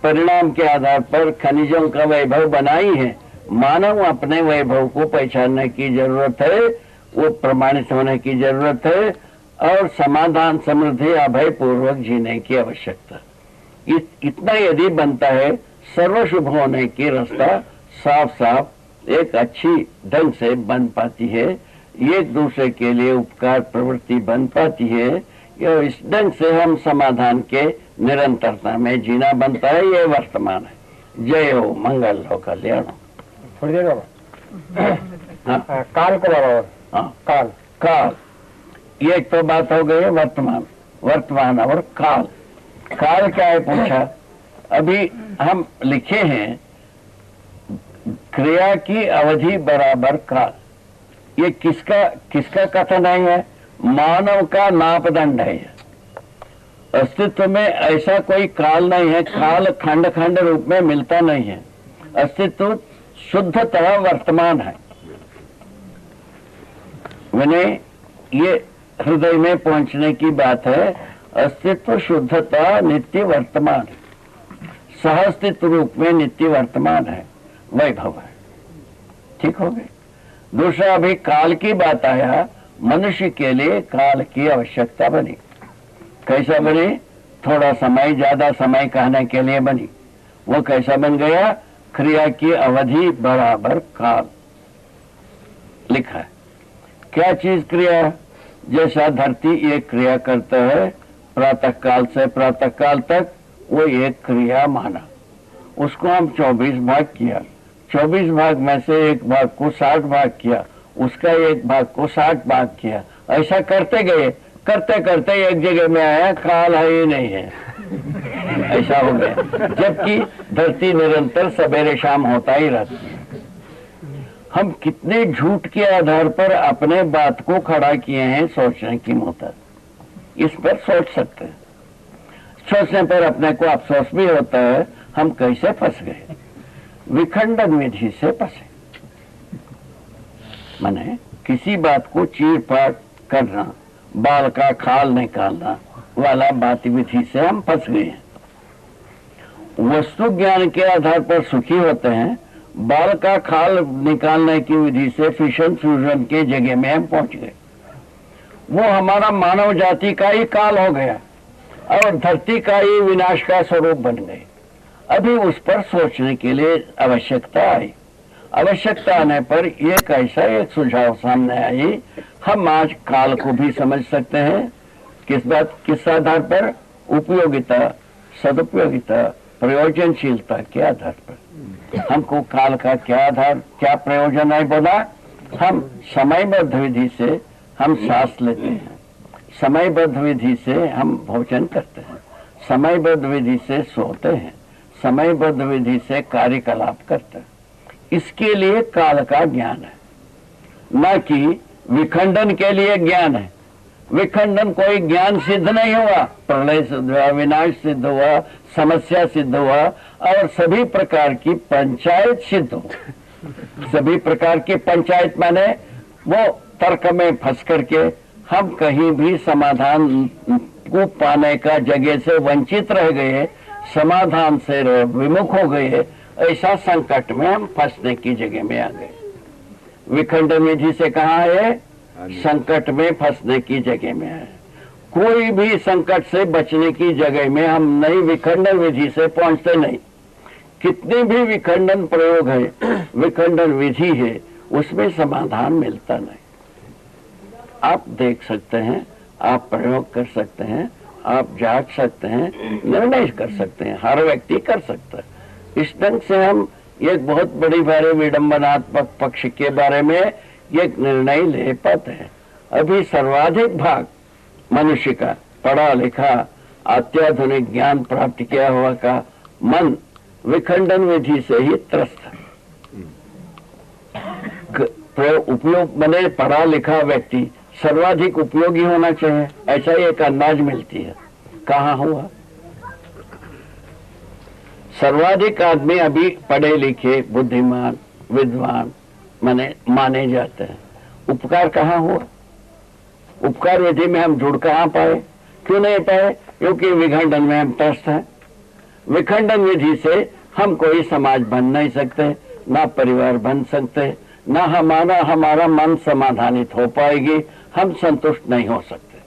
परिणाम के आधार पर खनिजों का वैभव बनाई है। मानव अपने वैभव को पहचानने की जरूरत है, वो प्रमाणित होने की जरूरत है और समाधान समृद्धि अभय पूर्वक जीने की आवश्यकता। इतना यदि बनता है, सर्वशुभ होने की रास्ता साफ साफ एक अच्छी ढंग से बन पाती है, एक दूसरे के लिए उपकार प्रवृत्ति बन पाती है। इस ढंग से हम समाधान के निरंतरता में जीना बनता है। ये वर्तमान है। जय हो, मंगल हो, कल्याण हो। थोड़ी देर हाँ। काल को बराबर, हाँ, काल ये एक तो बात हो गई वर्तमान और काल। काल क्या है पूछा, अभी हम लिखे हैं क्रिया की अवधि बराबर काल। ये किसका कथन है, मानव का नापदंड है। अस्तित्व में ऐसा कोई काल नहीं है, काल खंड खंड रूप में मिलता नहीं है। अस्तित्व शुद्धतः वर्तमान है। मैंने ये हृदय में पहुंचने की बात है। अस्तित्व शुद्धता नित्य वर्तमान है, सहअस्तित्व रूप में नित्य वर्तमान है, वैभव है। ठीक हो गए। दूसरा, अभी काल की बात आया, मनुष्य के लिए काल की आवश्यकता बनी। कैसा बनी, थोड़ा समय ज्यादा समय कहने के लिए बनी। वो कैसा बन गया, क्रिया की अवधि बराबर काल लिखा है। क्या चीज क्रिया, जैसा धरती एक क्रिया करता है, प्रातः काल से प्रातः काल तक, वो एक क्रिया माना। उसको हम 24 भाग किया, 24 भाग में से एक भाग को 60 भाग किया, उसका एक भाग को 60 भाग किया। ऐसा करते गए, करते करते एक जगह में आया, काल है ही नहीं है, ऐसा हो गया। जबकि धरती निरंतर सवेरे शाम होता ही रहती है। हम कितने झूठ के आधार पर अपने बात को खड़ा किए हैं सोचने की मोहताज। इस पर सोच सकते हैं। सोचने पर अपने को अफसोस भी होता है, हम कैसे फंस गए, विखंडन विधि से फंसे। माने किसी बात को चीर फाड़ करना, बाल का खाल निकालना वाला बात विधि से हम फंस गए हैं। वस्तु ज्ञान के आधार पर सुखी होते हैं, बाल का खाल निकालने की विधि से फिशन फ्यूजन के जगह में हम पहुंच गए। वो हमारा मानव जाति का ही काल हो गया और धरती का ही विनाश का स्वरूप बन गए। अभी उस पर सोचने के लिए आवश्यकता आई। आवश्यकता आने पर एक ऐसा एक सुझाव सामने आई, हम आज काल को भी समझ सकते हैं। किस आधार पर? उपयोगिता, सदुपयोगिता, प्रयोजनशीलता के आधार पर। हमको काल का क्या प्रयोजन है बोला? हम समयबद्ध विधि से हम सांस लेते हैं, समयबद्ध विधि से हम भोजन करते हैं, समयबद्ध विधि से सोते हैं, समयबद्ध विधि से कार्यकलाप करते हैं। इसके लिए काल का ज्ञान है, न कि विखंडन के लिए ज्ञान है। विखंडन कोई ज्ञान सिद्ध नहीं हुआ। प्रलय सिद्ध हुआ, विनाश सिद्ध हुआ, समस्या सिद्ध हुआ और सभी प्रकार की पंचायत सिद्ध हो। सभी प्रकार की पंचायत माने वो तर्क में फंस करके हम कहीं भी समाधान को पाने का जगह से वंचित रह गए, समाधान से विमुख हो गए, ऐसा संकट में हम फंसने की जगह में आ गए। विखंडन विधि से कहाँ है? संकट में फंसने की जगह में है। कोई भी संकट से बचने की जगह में हम नई विखंडन विधि से पहुंचते नहीं। कितने भी विखंडन प्रयोग है, विखंडन विधि है, उसमें समाधान मिलता नहीं। आप देख सकते हैं, आप प्रयोग कर सकते हैं, आप जांच सकते हैं, निर्णय कर सकते हैं, हर व्यक्ति कर सकता है। इस ढंग से हम एक बहुत बड़ी भारी विडंबनात्मक पक्ष के बारे में एक निर्णय ले पाते हैं। अभी सर्वाधिक भाग मनुष्य का पढ़ा लिखा अत्याधुनिक ज्ञान प्राप्त किया हुआ का मन विखंडन विधि से ही त्रस्त है। उपयोग बने पढ़ा लिखा व्यक्ति सर्वाधिक उपयोगी होना चाहिए, ऐसा ही एक अंदाज मिलती है। कहाँ हुआ? सर्वाधिक आदमी अभी पढ़े लिखे बुद्धिमान विद्वान माने जाते हैं। उपकार कहाँ हुआ? उपकार विधि में हम जुड़ कहाँ पाए? क्यों नहीं पाए? क्योंकि विखंडन में हम त्रस्त हैं। विखंडन विधि से हम कोई समाज बन नहीं सकते, ना परिवार बन सकते, ना हमारा मन समाधानित हो पाएगी, हम संतुष्ट नहीं हो सकते।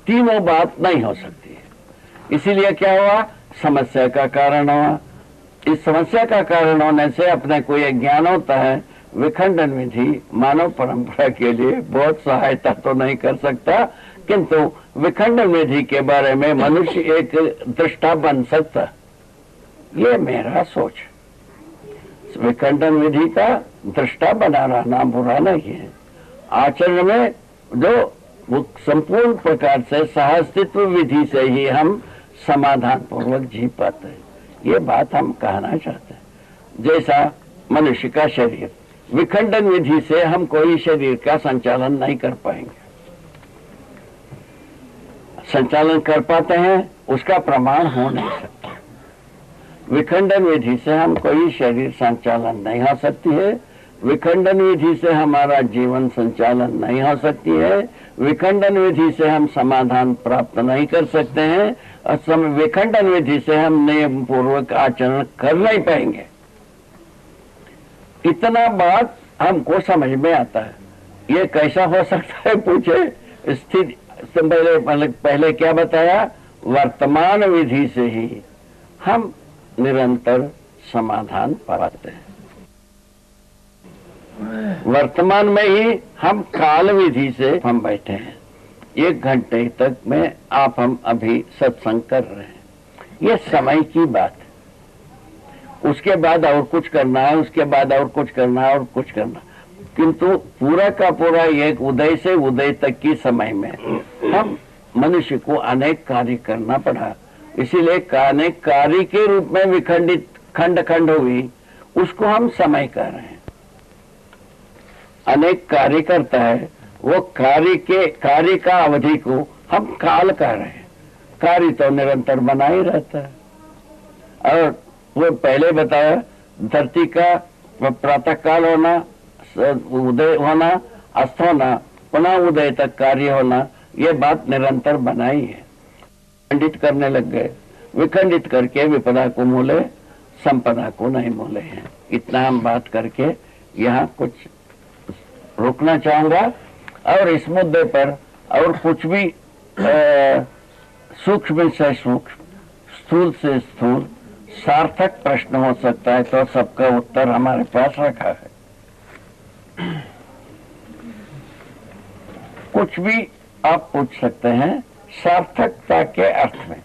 तीनों बात नहीं हो सकती है। इसीलिए क्या हुआ? समस्या का कारण हुआ। इस समस्या का कारण होने से अपने को यह ज्ञान होता है विखंडन विधि मानव परंपरा के लिए बहुत सहायता तो नहीं कर सकता, किंतु विखंडन विधि के बारे में मनुष्य एक दृष्टा बन सकता। ये मेरा सोच। विखंडन विधि का दृष्टा बना रहना बुरा नहीं है। आचरण में जो संपूर्ण प्रकार से सहअस्तित्व विधि से ही हम समाधान पूर्वक जी पाते हैं, ये बात हम कहना चाहते हैं। जैसा मनुष्य का शरीर, विखंडन विधि से हम कोई शरीर का संचालन नहीं कर पाएंगे। संचालन कर पाते हैं उसका प्रमाण हो नहीं सकता। विखंडन विधि से हम कोई शरीर संचालन नहीं हो सकती है। विखंडन विधि से हमारा जीवन संचालन नहीं हो सकती है। विखंडन विधि से हम समाधान प्राप्त नहीं कर सकते हैं और विखंडन विधि से हम नियम पूर्वक आचरण कर नहीं पाएंगे। इतना बात हमको समझ में आता है। ये कैसा हो सकता है पूछे? स्थिति पहले क्या बताया? वर्तमान विधि से ही हम निरंतर समाधान पाते हैं। वर्तमान में ही हम काल विधि से हम बैठे हैं। 1 घंटे तक में हम अभी सत्संग कर रहे हैं। ये समय की बात है। उसके बाद और कुछ करना है, उसके बाद और कुछ करना है और कुछ करना, किंतु पूरा का पूरा एक उदय से उदय तक की समय में हम मनुष्य को अनेक कार्य करना पड़ा। इसीलिए अनेक कार्य के रूप में विखंडित खंड हुई, उसको हम समय कर रहे हैं। अनेक कार्य करता है, वो कार्य का अवधि को हम काल कर रहे हैं। कार्य तो निरंतर बना ही रहता है। और वो पहले बताया, धरती का प्रातः काल होना, उदय होना, अस्त होना, पुनः उदय तक कार्य होना, ये बात निरंतर बनाई है। खंडित करने लग गए, विखंडित करके विपदा को मोले, संपदा को नहीं मोले हैं। इतना हम बात करके यहाँ कुछ रुकना चाहूंगा और इस मुद्दे पर और कुछ भी सूक्ष्म से सूक्ष्म, स्थूल से स्थूल, सार्थक प्रश्न हो सकता है तो सबका उत्तर हमारे पास रखा है। कुछ भी आप पूछ सकते हैं सार्थकता के अर्थ में।